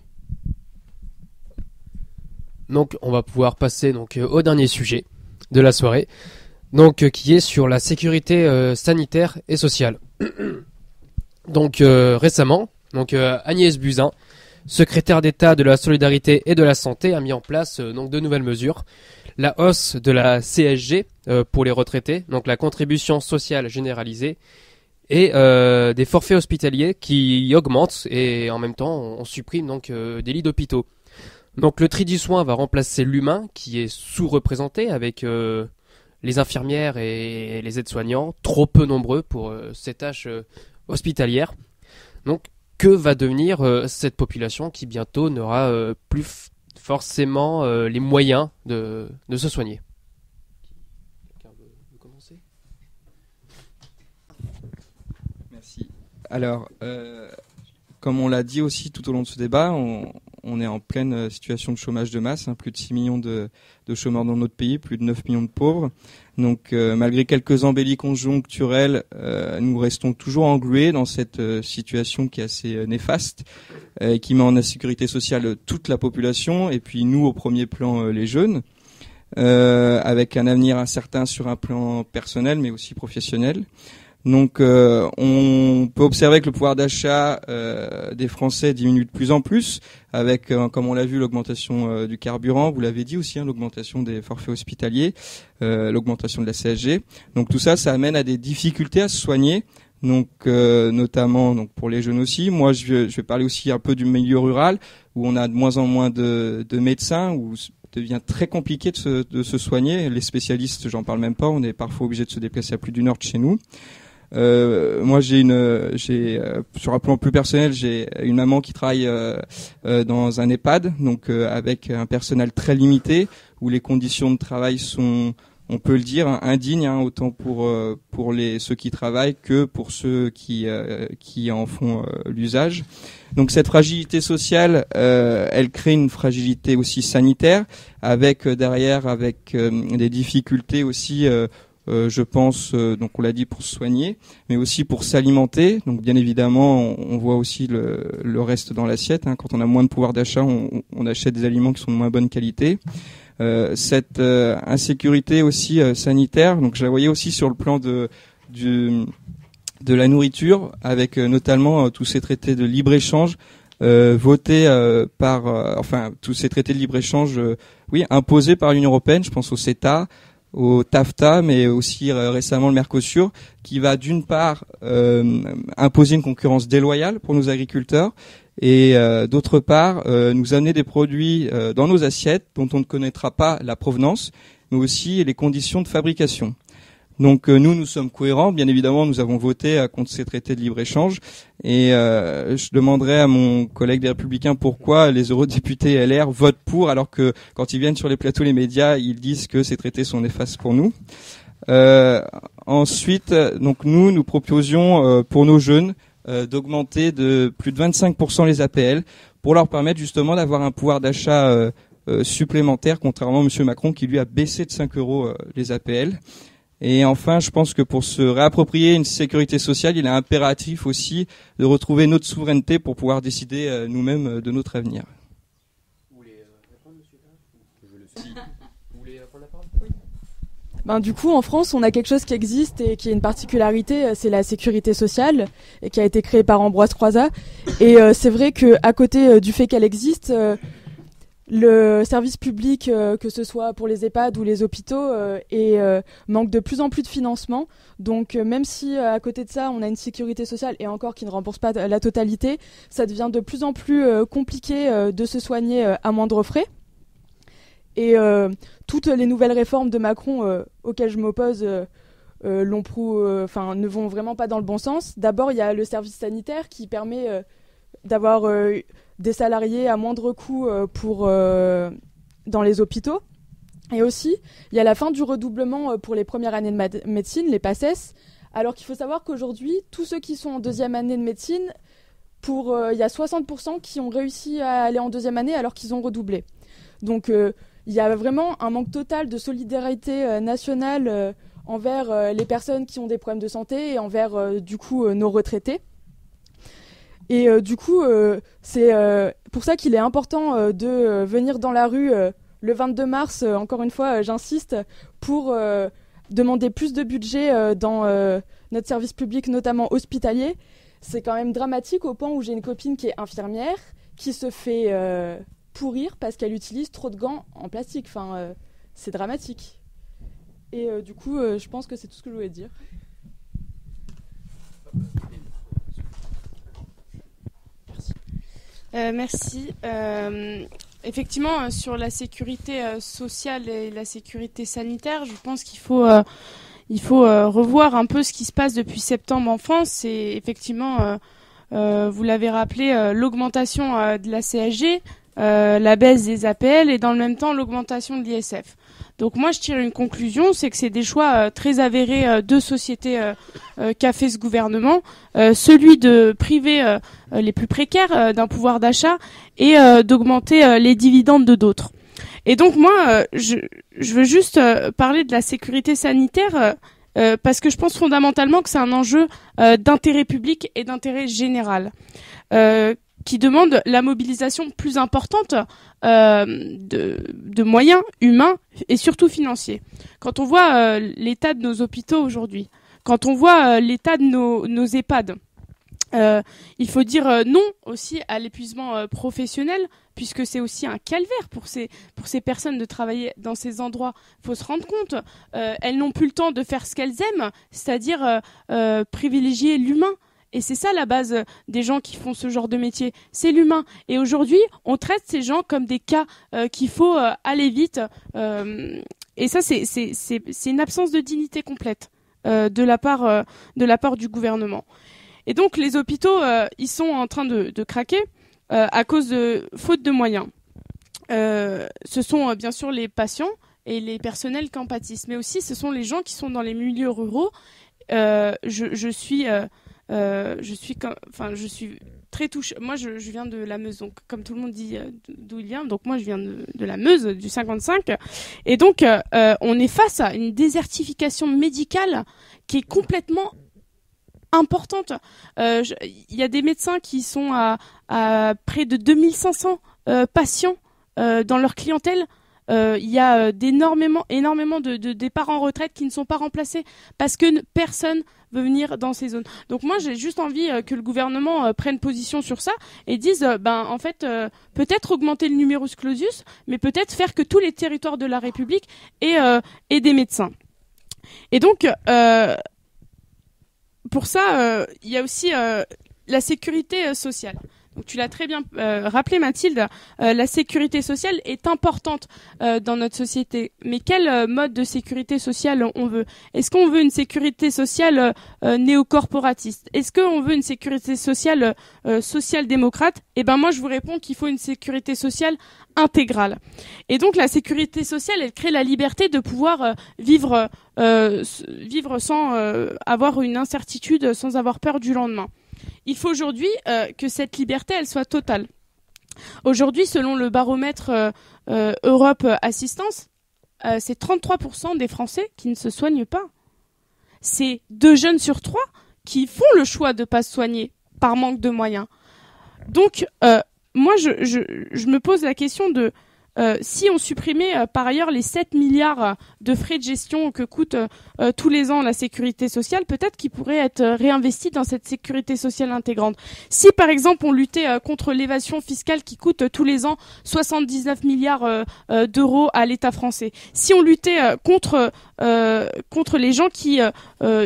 Donc on va pouvoir passer au dernier sujet de la soirée, qui est sur la sécurité sanitaire et sociale. Récemment, Agnès Buzyn, secrétaire d'État de la Solidarité et de la Santé, a mis en place de nouvelles mesures. La hausse de la CSG pour les retraités, donc la contribution sociale généralisée, et des forfaits hospitaliers qui augmentent, et en même temps on supprime des lits d'hôpitaux. Donc le tri du soin va remplacer l'humain qui est sous-représenté avec les infirmières et les aides-soignants, trop peu nombreux pour ces tâches hospitalières. Donc que va devenir cette population qui bientôt n'aura plus forcément les moyens de se soigner? Quelqu'un veut commencer? Merci. Alors, comme on l'a dit aussi tout au long de ce débat, on est en pleine situation de chômage de masse, plus de 6 millions de chômeurs dans notre pays, plus de 9 millions de pauvres. Donc malgré quelques embellies conjoncturelles, nous restons toujours englués dans cette situation qui est assez néfaste, qui met en insécurité sociale toute la population, et puis nous au premier plan les jeunes, avec un avenir incertain sur un plan personnel mais aussi professionnel. Donc on peut observer que le pouvoir d'achat des Français diminue de plus en plus, avec, comme on l'a vu, l'augmentation du carburant, vous l'avez dit aussi, l'augmentation des forfaits hospitaliers, l'augmentation de la CSG. Donc tout ça amène à des difficultés à se soigner, donc notamment pour les jeunes aussi. Moi, je vais parler aussi un peu du milieu rural, où on a de moins en moins de médecins, où devient très compliqué de se soigner. Les spécialistes, j'en parle même pas, on est parfois obligé de se déplacer à plus d'1 heure de chez nous. Moi, sur un plan plus personnel, j'ai une maman qui travaille dans un EHPAD, donc avec un personnel très limité, où les conditions de travail sont, on peut le dire, indignes, autant pour ceux qui travaillent que pour ceux qui en font l'usage. Donc cette fragilité sociale, elle crée une fragilité aussi sanitaire, avec derrière des difficultés aussi. Je pense, donc on l'a dit, pour se soigner, mais aussi pour s'alimenter. Donc bien évidemment, on voit aussi le reste dans l'assiette. Quand on a moins de pouvoir d'achat, on achète des aliments qui sont de moins bonne qualité. Cette insécurité aussi sanitaire, donc je la voyais aussi sur le plan de la nourriture, avec notamment tous ces traités de libre-échange votés par, tous ces traités de libre-échange, imposés par l'Union européenne. Je pense au CETA, au TAFTA, mais aussi récemment le Mercosur, qui va d'une part imposer une concurrence déloyale pour nos agriculteurs et d'autre part nous amener des produits dans nos assiettes dont on ne connaîtra pas la provenance, mais aussi les conditions de fabrication. Donc nous sommes cohérents. Bien évidemment, nous avons voté contre ces traités de libre-échange et je demanderai à mon collègue des Républicains pourquoi les eurodéputés LR votent pour alors que quand ils viennent sur les plateaux, les médias, ils disent que ces traités sont néfastes pour nous. Ensuite, donc nous proposions pour nos jeunes d'augmenter de plus de 25% les APL pour leur permettre justement d'avoir un pouvoir d'achat supplémentaire, contrairement à M. Macron qui lui a baissé de 5 € les APL. Et enfin, je pense que pour se réapproprier une sécurité sociale, il est impératif aussi de retrouver notre souveraineté pour pouvoir décider nous-mêmes de notre avenir. Vous voulez répondre, monsieur Taraf ? Vous voulez prendre la parole ? Du coup, en France, on a quelque chose qui existe et qui est une particularité, c'est la sécurité sociale, et qui a été créée par Ambroise Croizat. Et c'est vrai qu'à côté du fait qu'elle existe, le service public, que ce soit pour les EHPAD ou les hôpitaux, manque de plus en plus de financement. Donc même si à côté de ça, on a une sécurité sociale et encore qui ne rembourse pas la totalité, ça devient de plus en plus compliqué de se soigner à moindre frais. Et toutes les nouvelles réformes de Macron auxquelles je m'oppose ne vont vraiment pas dans le bon sens. D'abord, il y a le service sanitaire qui permet d'avoir des salariés à moindre coût dans les hôpitaux. Et aussi, il y a la fin du redoublement pour les premières années de médecine, les PACES, alors qu'il faut savoir qu'aujourd'hui, tous ceux qui sont en deuxième année de médecine, il y a 60% qui ont réussi à aller en deuxième année alors qu'ils ont redoublé. Donc il y a vraiment un manque total de solidarité nationale envers les personnes qui ont des problèmes de santé et envers nos retraités. Et c'est pour ça qu'il est important de venir dans la rue le 22 mars, encore une fois, j'insiste, pour demander plus de budget dans notre service public, notamment hospitalier. C'est quand même dramatique au point où j'ai une copine qui est infirmière, qui se fait pourrir parce qu'elle utilise trop de gants en plastique. C'est dramatique. Et je pense que c'est tout ce que je voulais dire. Merci. Effectivement, sur la sécurité sociale et la sécurité sanitaire, je pense qu'il faut revoir un peu ce qui se passe depuis septembre en France. C'est effectivement, vous l'avez rappelé, l'augmentation de la CSG, la baisse des APL et dans le même temps l'augmentation de l'ISF. Donc moi je tire une conclusion, c'est que c'est des choix très avérés de société qu'a fait ce gouvernement, celui de priver les plus précaires d'un pouvoir d'achat et d'augmenter les dividendes de d'autres. Et donc moi je veux juste parler de la sécurité sanitaire parce que je pense fondamentalement que c'est un enjeu d'intérêt public et d'intérêt général. Qui demande la mobilisation plus importante de moyens humains et surtout financiers. Quand on voit l'état de nos hôpitaux aujourd'hui, quand on voit l'état de nos EHPAD, il faut dire non aussi à l'épuisement professionnel, puisque c'est aussi un calvaire pour ces personnes de travailler dans ces endroits. Il faut se rendre compte, elles n'ont plus le temps de faire ce qu'elles aiment, c'est-à-dire privilégier l'humain. Et c'est ça la base des gens qui font ce genre de métier, c'est l'humain. Et aujourd'hui, on traite ces gens comme des cas qu'il faut aller vite. Et ça, c'est une absence de dignité complète de la part du gouvernement. Et donc, les hôpitaux, ils sont en train de craquer à cause de faute de moyens. Ce sont bien sûr les patients et les personnels qui en pâtissent, mais aussi ce sont les gens qui sont dans les milieux ruraux. Je suis très touchée. Moi, je viens de la Meuse, donc comme tout le monde dit d'où il vient. Donc moi, je viens de la Meuse, du 55. Et donc, on est face à une désertification médicale qui est complètement importante. Il y a des médecins qui sont à près de 2500 patients dans leur clientèle. il y a énormément de départs en retraite qui ne sont pas remplacés parce que personne veut venir dans ces zones. Donc moi j'ai juste envie que le gouvernement prenne position sur ça et dise en fait peut-être augmenter le numerus clausus, mais peut-être faire que tous les territoires de la République aient des médecins. Et donc pour ça il y a aussi la sécurité sociale. Donc tu l'as très bien rappelé Mathilde, la sécurité sociale est importante dans notre société. Mais quel mode de sécurité sociale on veut ? Est-ce qu'on veut une sécurité sociale néocorporatiste ? Est-ce qu'on veut une sécurité sociale social-démocrate ? Eh ben moi je vous réponds qu'il faut une sécurité sociale intégrale. Et donc la sécurité sociale, elle crée la liberté de pouvoir vivre sans avoir une incertitude, sans avoir peur du lendemain. Il faut aujourd'hui que cette liberté, elle soit totale. Aujourd'hui, selon le baromètre Europe Assistance, c'est 33% des Français qui ne se soignent pas. C'est 2 jeunes sur 3 qui font le choix de ne pas se soigner par manque de moyens. Donc, moi, je me pose la question de si on supprimait par ailleurs les 7 milliards de frais de gestion que coûte tous les ans la sécurité sociale, peut-être qu'ils pourraient être réinvestis dans cette sécurité sociale intégrante. Si par exemple on luttait contre l'évasion fiscale qui coûte tous les ans 79 milliards d'euros à l'État français, si on luttait contre les gens qui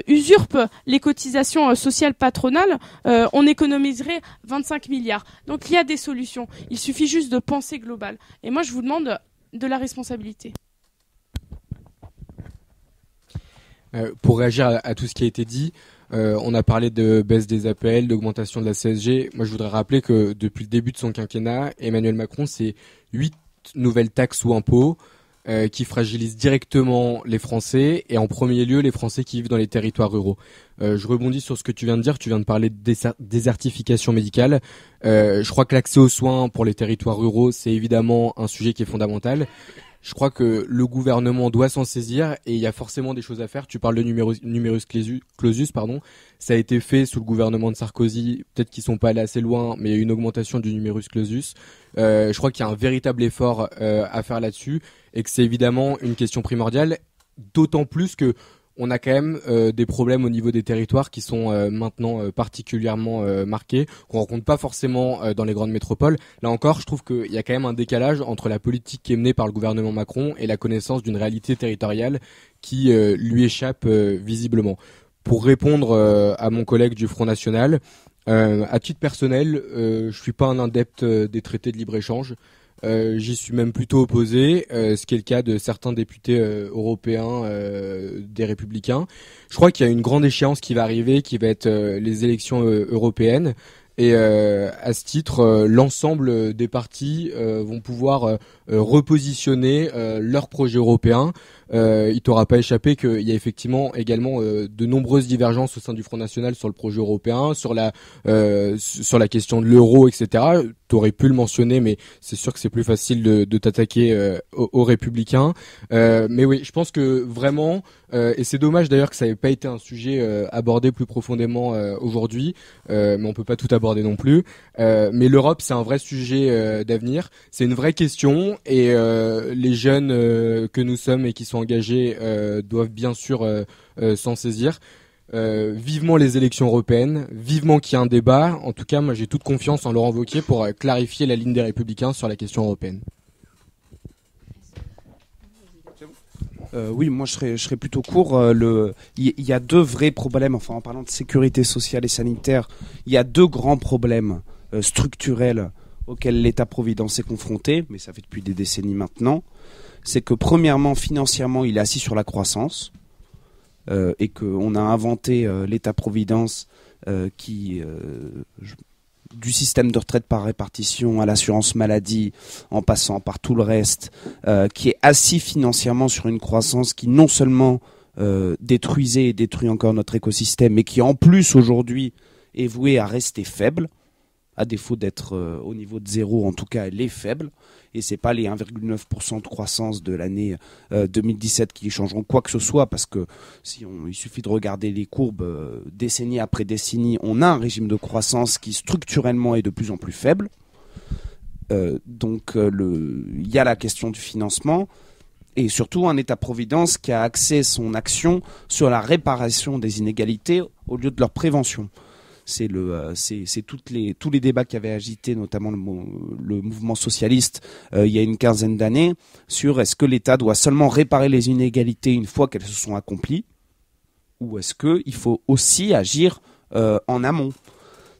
usurpent les cotisations sociales patronales, on économiserait 25 milliards. Donc il y a des solutions. Il suffit juste de penser global. Et moi je vous demande de la responsabilité. Pour réagir à tout ce qui a été dit, on a parlé de baisse des APL, d'augmentation de la CSG. Moi, je voudrais rappeler que depuis le début de son quinquennat, Emmanuel Macron, c'est 8 nouvelles taxes ou impôts qui fragilisent directement les Français et en premier lieu les Français qui vivent dans les territoires ruraux. Je rebondis sur ce que tu viens de dire. Tu viens de parler de désertification médicale. Je crois que l'accès aux soins pour les territoires ruraux, c'est évidemment un sujet qui est fondamental. Je crois que le gouvernement doit s'en saisir et il y a forcément des choses à faire. Tu parles de numerus clausus, pardon. Ça a été fait sous le gouvernement de Sarkozy. Peut-être qu'ils sont pas allés assez loin, mais il y a une augmentation du numerus clausus. Je crois qu'il y a un véritable effort à faire là-dessus et que c'est évidemment une question primordiale. D'autant plus que on a quand même des problèmes au niveau des territoires qui sont maintenant particulièrement marqués, qu'on rencontre pas forcément dans les grandes métropoles. Là encore, je trouve qu'il y a quand même un décalage entre la politique qui est menée par le gouvernement Macron et la connaissance d'une réalité territoriale qui lui échappe visiblement. Pour répondre à mon collègue du Front National, à titre personnel, je suis pas un adepte des traités de libre-échange. J'y suis même plutôt opposé, ce qui est le cas de certains députés européens des Républicains. Je crois qu'il y a une grande échéance qui va arriver, qui va être les élections européennes. Et à ce titre, l'ensemble des partis vont pouvoir repositionner leur projet européen. Il t'aura pas échappé qu'il y a effectivement également de nombreuses divergences au sein du Front National sur le projet européen, sur la question de l'euro, etc. T'aurais pu le mentionner, mais c'est sûr que c'est plus facile de t'attaquer aux Républicains. Mais oui, je pense que vraiment, et c'est dommage d'ailleurs que ça n'ait pas été un sujet abordé plus profondément aujourd'hui, mais on peut pas tout aborder non plus. Mais l'Europe, c'est un vrai sujet d'avenir, c'est une vraie question, et les jeunes que nous sommes et qui sont engagés doivent bien sûr s'en saisir. Vivement les élections européennes, vivement qu'il y ait un débat. En tout cas, moi j'ai toute confiance en Laurent Wauquiez pour clarifier la ligne des Républicains sur la question européenne. Oui, moi je serais plutôt court. Il y a 2 vrais problèmes, enfin en parlant de sécurité sociale et sanitaire, il y a 2 grands problèmes structurels auxquels l'État-providence est confronté, mais ça fait depuis des décennies maintenant. C'est que premièrement, financièrement, il est assis sur la croissance. Et qu'on a inventé l'État-providence du système de retraite par répartition à l'assurance maladie, en passant par tout le reste, qui est assis financièrement sur une croissance qui non seulement détruisait et détruit encore notre écosystème, mais qui en plus aujourd'hui est vouée à rester faible, à défaut d'être au niveau de 0, en tout cas elle est faible. Et c'est pas les 1,9% de croissance de l'année 2017 qui changeront quoi que ce soit, parce que il suffit de regarder les courbes décennie après décennie, on a un régime de croissance qui structurellement est de plus en plus faible. Donc il y a la question du financement et surtout un État-providence qui a axé son action sur la réparation des inégalités au lieu de leur prévention. C'est tous les débats qui avaient agité notamment le mouvement socialiste il y a une quinzaine d'années sur est-ce que l'État doit seulement réparer les inégalités une fois qu'elles se sont accomplies ou est-ce qu'il faut aussi agir en amont,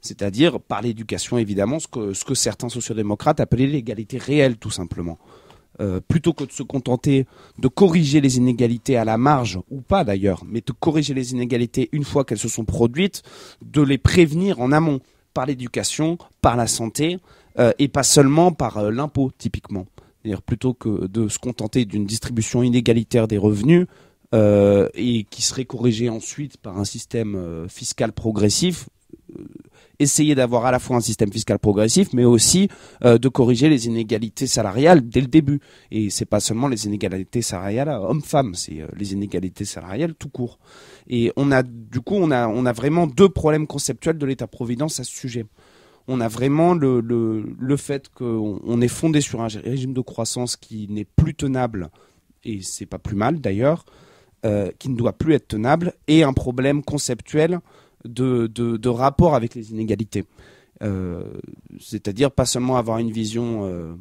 c'est-à-dire par l'éducation évidemment, ce que certains sociodémocrates appelaient l'égalité réelle tout simplement. Plutôt que de se contenter de corriger les inégalités à la marge, ou pas d'ailleurs, mais de corriger les inégalités une fois qu'elles se sont produites, de les prévenir en amont, par l'éducation, par la santé, et pas seulement par l'impôt typiquement. C'est-à-dire plutôt que de se contenter d'une distribution inégalitaire des revenus, et qui serait corrigée ensuite par un système fiscal progressif, essayer d'avoir à la fois un système fiscal progressif, mais aussi de corriger les inégalités salariales dès le début. Et c'est pas seulement les inégalités salariales hommes-femmes, c'est les inégalités salariales tout court. Et on a vraiment deux problèmes conceptuels de l'État-providence à ce sujet. On a vraiment le fait qu'on est fondé sur un régime de croissance qui n'est plus tenable, et c'est pas plus mal d'ailleurs, qui ne doit plus être tenable, et un problème conceptuel de rapport avec les inégalités. C'est-à-dire pas seulement avoir une vision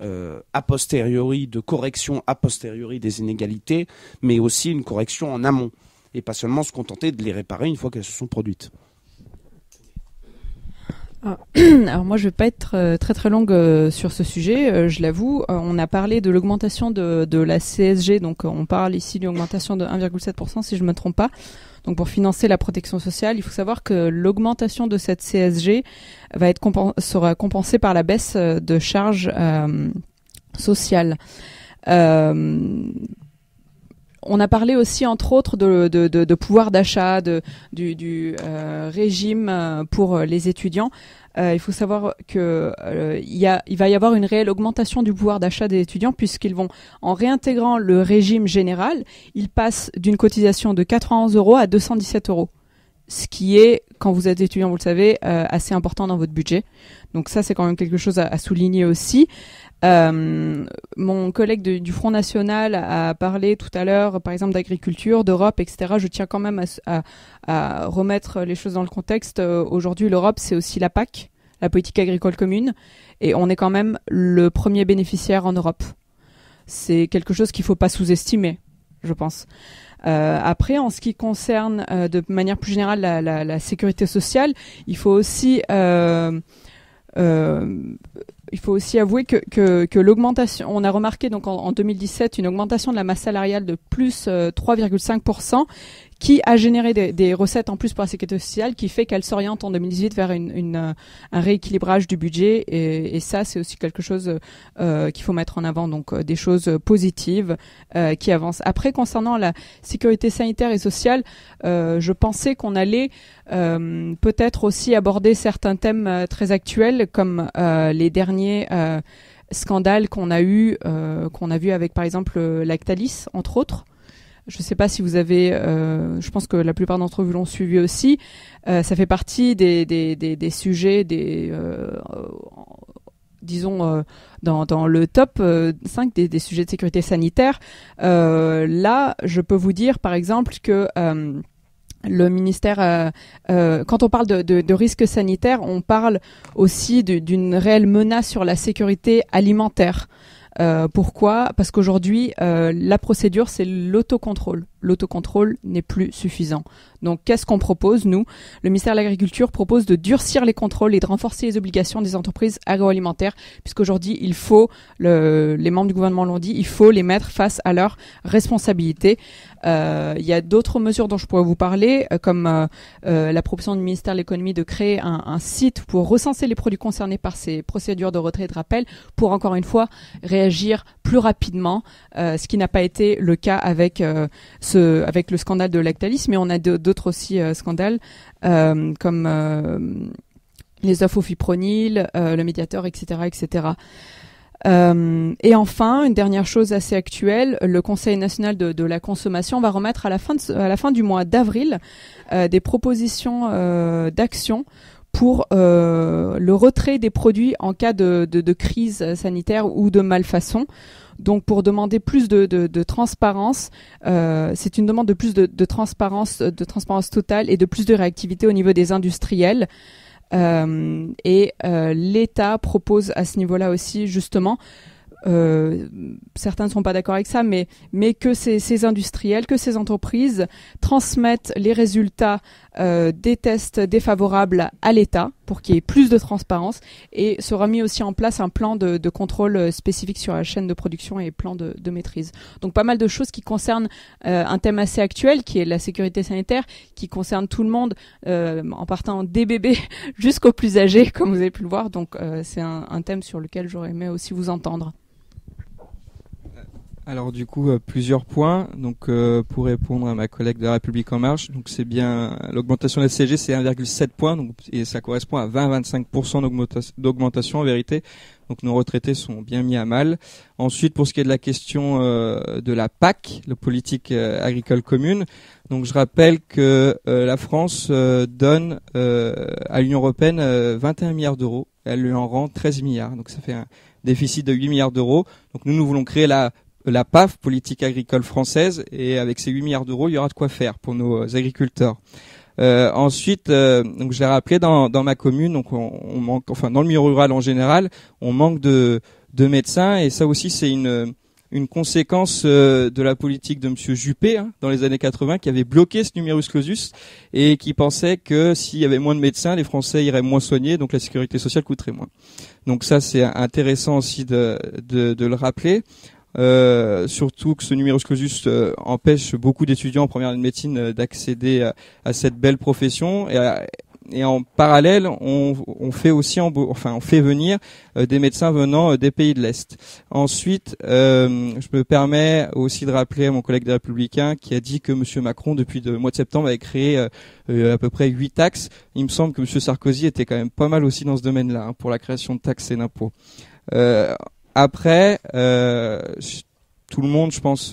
a posteriori, de correction a posteriori des inégalités, mais aussi une correction en amont, et pas seulement se contenter de les réparer une fois qu'elles se sont produites. Alors moi je vais pas être très très longue sur ce sujet, je l'avoue. On a parlé de l'augmentation de la CSG, donc on parle ici d'une augmentation de 1,7% si je me trompe pas. Donc pour financer la protection sociale, il faut savoir que l'augmentation de cette CSG sera compensée par la baisse de charges sociales. On a parlé aussi, entre autres, de pouvoir d'achat, du régime pour les étudiants. Il faut savoir que il va y avoir une réelle augmentation du pouvoir d'achat des étudiants puisqu'ils vont, en réintégrant le régime général, ils passent d'une cotisation de 91 € à 217 €. Ce qui est, quand vous êtes étudiant, vous le savez, assez important dans votre budget. Donc ça, c'est quand même quelque chose à souligner aussi. Mon collègue du Front National a parlé tout à l'heure, par exemple, d'agriculture, d'Europe, etc. Je tiens quand même à remettre les choses dans le contexte. Aujourd'hui, l'Europe, c'est aussi la PAC, la politique agricole commune, et on est quand même le premier bénéficiaire en Europe. C'est quelque chose qu'il faut pas sous-estimer, je pense. Après, en ce qui concerne de manière plus générale la sécurité sociale, il faut aussi avouer que l'augmentation, on a remarqué donc en 2017 une augmentation de la masse salariale de plus 3,5%, qui a généré des recettes en plus pour la sécurité sociale, qui fait qu'elle s'oriente en 2018 vers un rééquilibrage du budget, et ça c'est aussi quelque chose qu'il faut mettre en avant, donc des choses positives qui avancent. Après, concernant la sécurité sanitaire et sociale, je pensais qu'on allait peut-être aussi aborder certains thèmes très actuels, comme les derniers scandales qu'on a vu avec par exemple Lactalis, entre autres. Je ne sais pas si vous avez, je pense que la plupart d'entre vous l'ont suivi aussi. Ça fait partie des sujets, disons, dans le top 5 des sujets de sécurité sanitaire. Là, je peux vous dire, par exemple, que le ministère, quand on parle de risques sanitaires, on parle aussi d'une réelle menace sur la sécurité alimentaire. Pourquoi ? Parce qu'aujourd'hui, la procédure, c'est l'autocontrôle. L'autocontrôle n'est plus suffisant. Donc, qu'est-ce qu'on propose, nous ? Le ministère de l'Agriculture propose de durcir les contrôles et de renforcer les obligations des entreprises agroalimentaires, puisqu'aujourd'hui, il faut, les membres du gouvernement l'ont dit, il faut les mettre face à leurs responsabilités. Il y a d'autres mesures dont je pourrais vous parler, comme la proposition du ministère de l'Économie de créer un site pour recenser les produits concernés par ces procédures de retrait et de rappel, pour encore une fois réagir plus rapidement, ce qui n'a pas été le cas avec le scandale de Lactalis, mais on a d'autres aussi scandales comme les œufs au fipronil, le médiateur, etc., etc. Et enfin, une dernière chose assez actuelle, le Conseil national de la consommation va remettre à la fin du mois d'avril des propositions d'action pour le retrait des produits en cas de crise sanitaire ou de malfaçon. Donc pour demander plus de transparence, c'est une demande de plus de transparence totale et de plus de réactivité au niveau des industriels. L'État propose à ce niveau-là aussi justement, certains ne sont pas d'accord avec ça, mais que ces industriels, que ces entreprises transmettent les résultats des tests défavorables à l'État pour qu'il y ait plus de transparence, et sera mis aussi en place un plan de contrôle spécifique sur la chaîne de production et plan de maîtrise. Donc pas mal de choses qui concernent un thème assez actuel qui est la sécurité sanitaire, qui concerne tout le monde, en partant des bébés jusqu'aux plus âgés, comme vous avez pu le voir. Donc c'est un thème sur lequel j'aurais aimé aussi vous entendre. Alors du coup, plusieurs points. Donc pour répondre à ma collègue de La République En Marche, donc c'est bien l'augmentation de la CSG, c'est 1,7 points, donc, et ça correspond à 20-25% d'augmentation en vérité. Donc nos retraités sont bien mis à mal. Ensuite, pour ce qui est de la question de la PAC, la politique agricole commune, donc je rappelle que la France donne à l'Union européenne 21 milliards d'euros. Elle lui en rend 13 milliards. Donc ça fait un déficit de 8 milliards d'euros. Donc nous voulons créer la PAF, politique agricole française, et avec ces 8 milliards d'euros, il y aura de quoi faire pour nos agriculteurs. Ensuite, donc je l'ai rappelé, dans ma commune, donc on manque, enfin dans le milieu rural en général, on manque de médecins, et ça aussi c'est une conséquence de la politique de Monsieur Juppé dans les années 80, qui avait bloqué ce numerus clausus et qui pensait que s'il y avait moins de médecins, les Français iraient moins soignés, donc la sécurité sociale coûterait moins. Donc ça c'est intéressant aussi de le rappeler. Surtout que ce numerus clausus empêche beaucoup d'étudiants en première année de médecine d'accéder à cette belle profession, et en parallèle on fait aussi on fait venir des médecins venant des pays de l'Est. Ensuite, je me permets aussi de rappeler à mon collègue des Républicains qui a dit que Monsieur Macron depuis le mois de septembre avait créé à peu près 8 taxes. Il me semble que Monsieur Sarkozy était quand même pas mal aussi dans ce domaine-là pour la création de taxes et d'impôts. Après, tout le monde, je pense,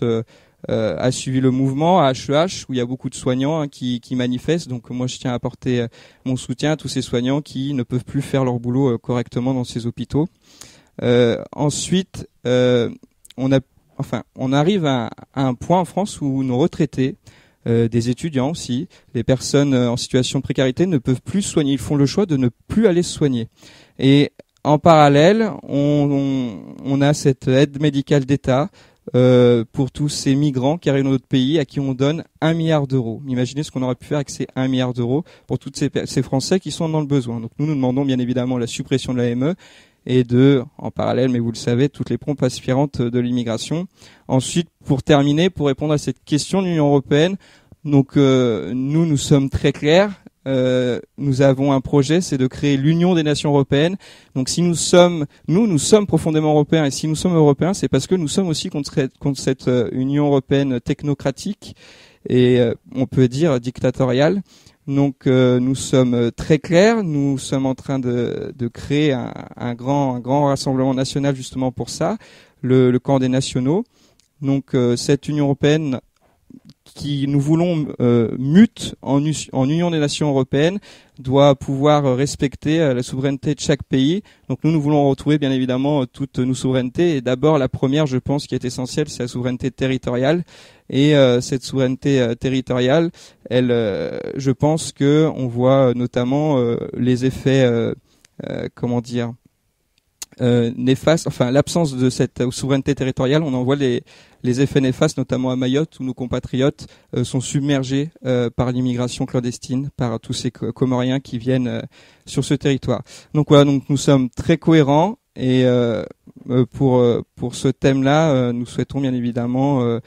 a suivi le mouvement à HEH, où il y a beaucoup de soignants qui manifestent. Donc moi, je tiens à apporter mon soutien à tous ces soignants qui ne peuvent plus faire leur boulot correctement dans ces hôpitaux. Ensuite, on arrive à un point en France où nos retraités, des étudiants aussi, les personnes en situation de précarité ne peuvent plus se soigner. Ils font le choix de ne plus aller se soigner. Et en parallèle, on a cette aide médicale d'État pour tous ces migrants qui arrivent dans notre pays, à qui on donne 1 milliard d'euros. Imaginez ce qu'on aurait pu faire avec ces 1 milliard d'euros pour tous ces Français qui sont dans le besoin. Donc nous demandons bien évidemment la suppression de l'AME et en parallèle, mais vous le savez, toutes les pompes aspirantes de l'immigration. Ensuite, pour terminer, pour répondre à cette question de l'Union européenne, donc nous sommes très clairs. Nous avons un projet, c'est de créer l'Union des nations européennes. Donc si nous sommes profondément européens, et si nous sommes européens, c'est parce que nous sommes aussi contre cette Union européenne technocratique et on peut dire dictatoriale. Donc nous sommes très clairs, nous sommes en train de créer un grand rassemblement national justement pour ça, le camp des nationaux. Donc cette Union européenne qui nous voulons mute en Union des Nations européennes doit pouvoir respecter la souveraineté de chaque pays. Donc nous voulons retrouver bien évidemment toutes nos souverainetés. Et d'abord la première, je pense, qui est essentielle, c'est la souveraineté territoriale. Et cette souveraineté territoriale, je pense que on voit notamment les effets, néfastes, enfin l'absence de cette souveraineté territoriale, on en voit les effets néfastes, notamment à Mayotte, où nos compatriotes sont submergés par l'immigration clandestine, par tous ces Comoriens qui viennent sur ce territoire. Donc voilà, donc nous sommes très cohérents et pour ce thème-là, nous souhaitons bien évidemment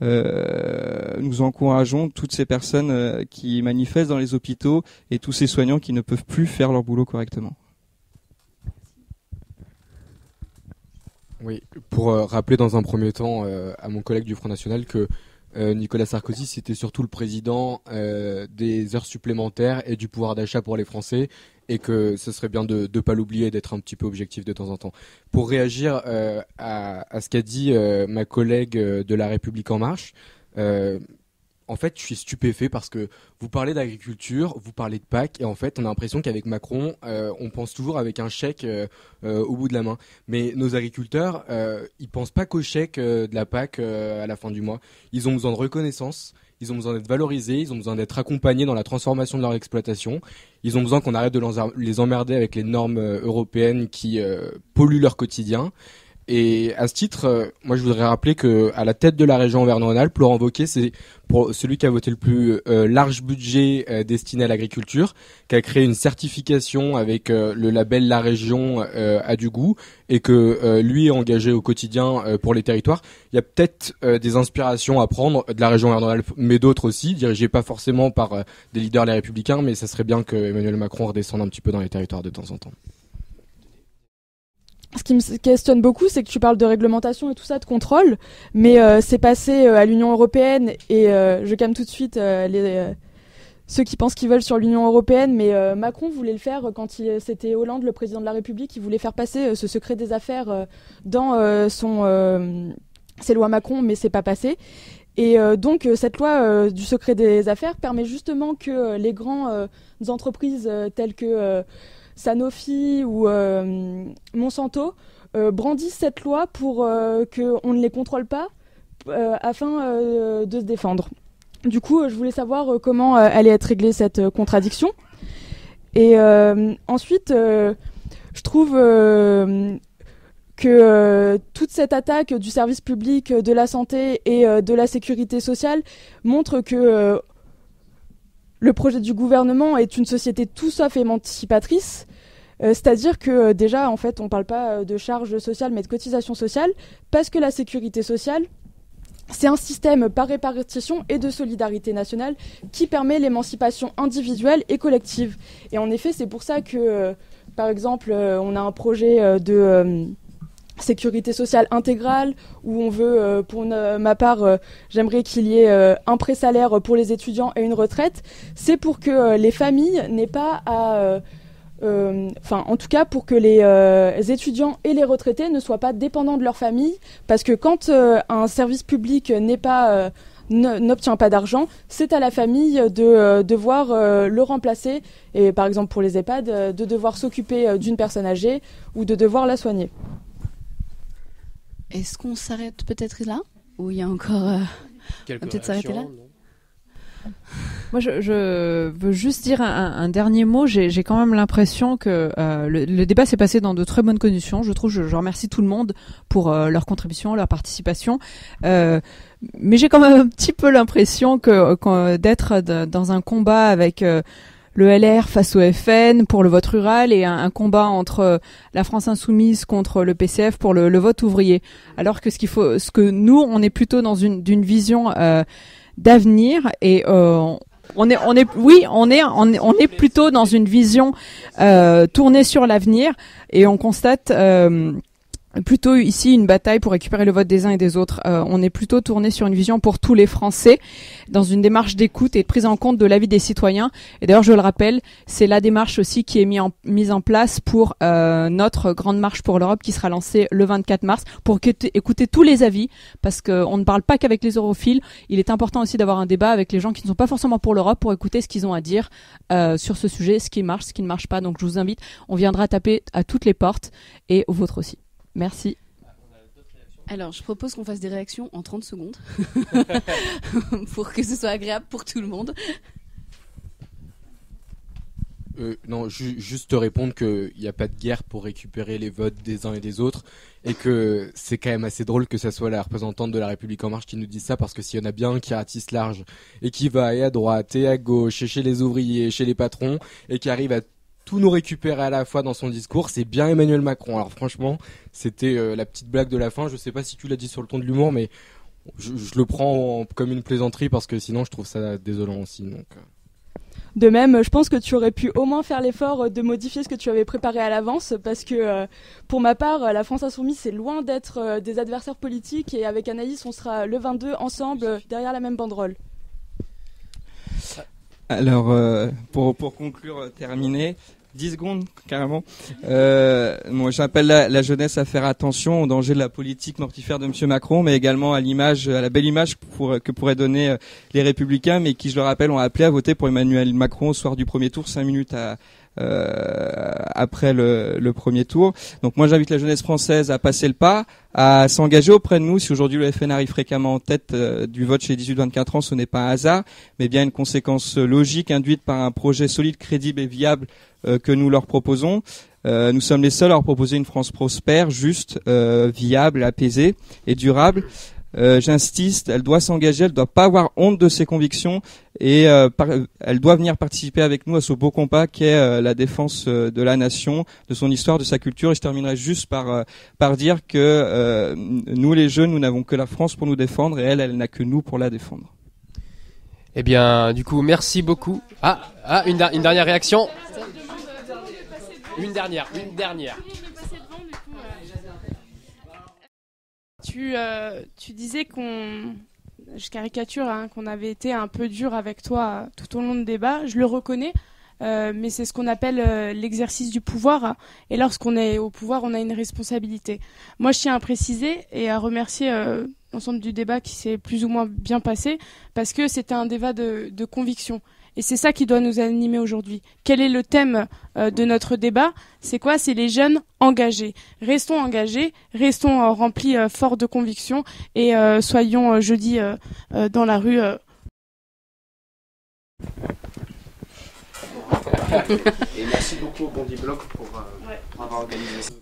nous encourageons toutes ces personnes qui manifestent dans les hôpitaux et tous ces soignants qui ne peuvent plus faire leur boulot correctement. Oui, pour rappeler dans un premier temps à mon collègue du Front National que Nicolas Sarkozy, c'était surtout le président des heures supplémentaires et du pouvoir d'achat pour les Français, et que ce serait bien de ne pas l'oublier et d'être un petit peu objectif de temps en temps. Pour réagir à ce qu'a dit ma collègue de La République En Marche, en fait, je suis stupéfait parce que vous parlez d'agriculture, vous parlez de PAC, et en fait, on a l'impression qu'avec Macron, on pense toujours avec un chèque au bout de la main. Mais nos agriculteurs, ils pensent pas qu'au chèque de la PAC à la fin du mois. Ils ont besoin de reconnaissance, ils ont besoin d'être valorisés, ils ont besoin d'être accompagnés dans la transformation de leur exploitation. Ils ont besoin qu'on arrête de les emmerder avec les normes européennes qui polluent leur quotidien. Et à ce titre, moi je voudrais rappeler que à la tête de la région Auvergne-Rhône-Alpes, Laurent Wauquiez, c'est pour celui qui a voté le plus large budget destiné à l'agriculture, qui a créé une certification avec le label La Région a du goût, et que lui est engagé au quotidien pour les territoires. Il y a peut-être des inspirations à prendre de la région Auvergne-Rhône-Alpes, mais d'autres aussi, dirigées pas forcément par des leaders les Républicains, mais ça serait bien que Emmanuel Macron redescende un petit peu dans les territoires de temps en temps. Ce qui me questionne beaucoup, c'est que tu parles de réglementation et tout ça, de contrôle, mais c'est passé à l'Union européenne, et je calme tout de suite ceux qui pensent qu'ils veulent sur l'Union européenne, mais Macron voulait le faire quand c'était Hollande, le président de la République, il voulait faire passer ce secret des affaires dans ses lois Macron, mais c'est pas passé. Et donc cette loi du secret des affaires permet justement que les grandes entreprises telles que Sanofi ou Monsanto brandissent cette loi pour qu'on ne les contrôle pas afin de se défendre. Du coup, je voulais savoir comment allait être réglée cette contradiction. Et ensuite, je trouve que toute cette attaque du service public, de la santé et de la sécurité sociale montre que le projet du gouvernement est une société tout sauf émancipatrice, c'est-à-dire que déjà, en fait, on ne parle pas de charges sociales, mais de cotisations sociales, parce que la sécurité sociale, c'est un système par répartition et de solidarité nationale qui permet l'émancipation individuelle et collective. Et en effet, c'est pour ça que, par exemple, on a un projet de sécurité sociale intégrale, où on veut, pour ma part, j'aimerais qu'il y ait un pré-salaire pour les étudiants et une retraite. C'est pour que les familles n'aient pas à... en tout cas pour que les étudiants et les retraités ne soient pas dépendants de leur famille, parce que quand un service public n'obtient pas d'argent, c'est à la famille de devoir le remplacer, et par exemple pour les EHPAD, de devoir s'occuper d'une personne âgée ou de devoir la soigner. Est-ce qu'on s'arrête peut-être là? Ou il y a encore... on va peut-être s'arrêter là. Moi, je veux juste dire un dernier mot. J'ai quand même l'impression que le débat s'est passé dans de très bonnes conditions. Je trouve, je remercie tout le monde pour leur contribution, leur participation. Mais j'ai quand même un petit peu l'impression d'être dans un combat avec le LR face au FN pour le vote rural, et un combat entre la France insoumise contre le PCF pour le vote ouvrier. Alors que ce que nous, on est plutôt dans d'une vision d'avenir, et on est plutôt dans une vision tournée sur l'avenir, et on constate plutôt ici une bataille pour récupérer le vote des uns et des autres. On est plutôt tourné sur une vision pour tous les Français, dans une démarche d'écoute et de prise en compte de l'avis des citoyens. Et d'ailleurs, je le rappelle, c'est la démarche aussi qui est mise en place pour notre grande marche pour l'Europe, qui sera lancée le 24 mars, pour écouter tous les avis, parce qu'on ne parle pas qu'avec les europhiles. Il est important aussi d'avoir un débat avec les gens qui ne sont pas forcément pour l'Europe, pour écouter ce qu'ils ont à dire sur ce sujet, ce qui marche, ce qui ne marche pas. Donc je vous invite, on viendra taper à toutes les portes, et aux vôtres aussi. Merci. Alors, je propose qu'on fasse des réactions en 30 secondes pour que ce soit agréable pour tout le monde. Non, juste te répondre qu'il n'y a pas de guerre pour récupérer les votes des uns et des autres, et que c'est quand même assez drôle que ça soit la représentante de la République En Marche qui nous dise ça, parce que s'il y en a bien un qui ratisse large et qui va et à droite et à gauche et chez les ouvriers, chez les patrons, et qui arrive à tout nous récupérer à la fois dans son discours, c'est bien Emmanuel Macron. Alors franchement, c'était la petite blague de la fin. Je sais pas si tu l'as dit sur le ton de l'humour, mais je le prends comme une plaisanterie, parce que sinon je trouve ça désolant aussi. Donc. De même, je pense que tu aurais pu au moins faire l'effort de modifier ce que tu avais préparé à l'avance, parce que pour ma part, la France Insoumise, c'est loin d'être des adversaires politiques, et avec Anaïs, on sera le 22 ensemble derrière la même banderole. Alors, pour conclure, terminer, 10 secondes, carrément. Moi, j'appelle la jeunesse à faire attention aux dangers de la politique mortifère de Monsieur Macron, mais également à la belle image que pourraient donner les Républicains, mais qui, je le rappelle, ont appelé à voter pour Emmanuel Macron au soir du premier tour, 5 minutes après le premier tour. Donc moi j'invite la jeunesse française à passer le pas, à s'engager auprès de nous. Si aujourd'hui le FN arrive fréquemment en tête du vote chez les 18-24 ans, ce n'est pas un hasard, mais bien une conséquence logique induite par un projet solide, crédible et viable que nous leur proposons. Nous sommes les seuls à leur proposer une France prospère, juste, viable, apaisée et durable. J'insiste, elle doit s'engager, elle doit pas avoir honte de ses convictions et elle doit venir participer avec nous à ce beau combat qu'est la défense de la nation, de son histoire, de sa culture. Et je terminerai juste par dire que nous les jeunes, nous n'avons que la France pour nous défendre et elle n'a que nous pour la défendre. Eh bien, du coup, merci beaucoup. Une dernière réaction. Une dernière. Tu disais je caricature, qu'on avait été un peu dur avec toi tout au long du débat. Je le reconnais, mais c'est ce qu'on appelle l'exercice du pouvoir. Et lorsqu'on est au pouvoir, on a une responsabilité. Moi, je tiens à préciser et à remercier l'ensemble du débat qui s'est plus ou moins bien passé, parce que c'était un débat de conviction. Et c'est ça qui doit nous animer aujourd'hui. Quel est le thème de notre débat ? C'est quoi ? C'est les jeunes engagés. Restons engagés, restons remplis forts de conviction et soyons jeudi dans la rue. Et merci beaucoup au Bondi Bloc pour avoir organisé ça.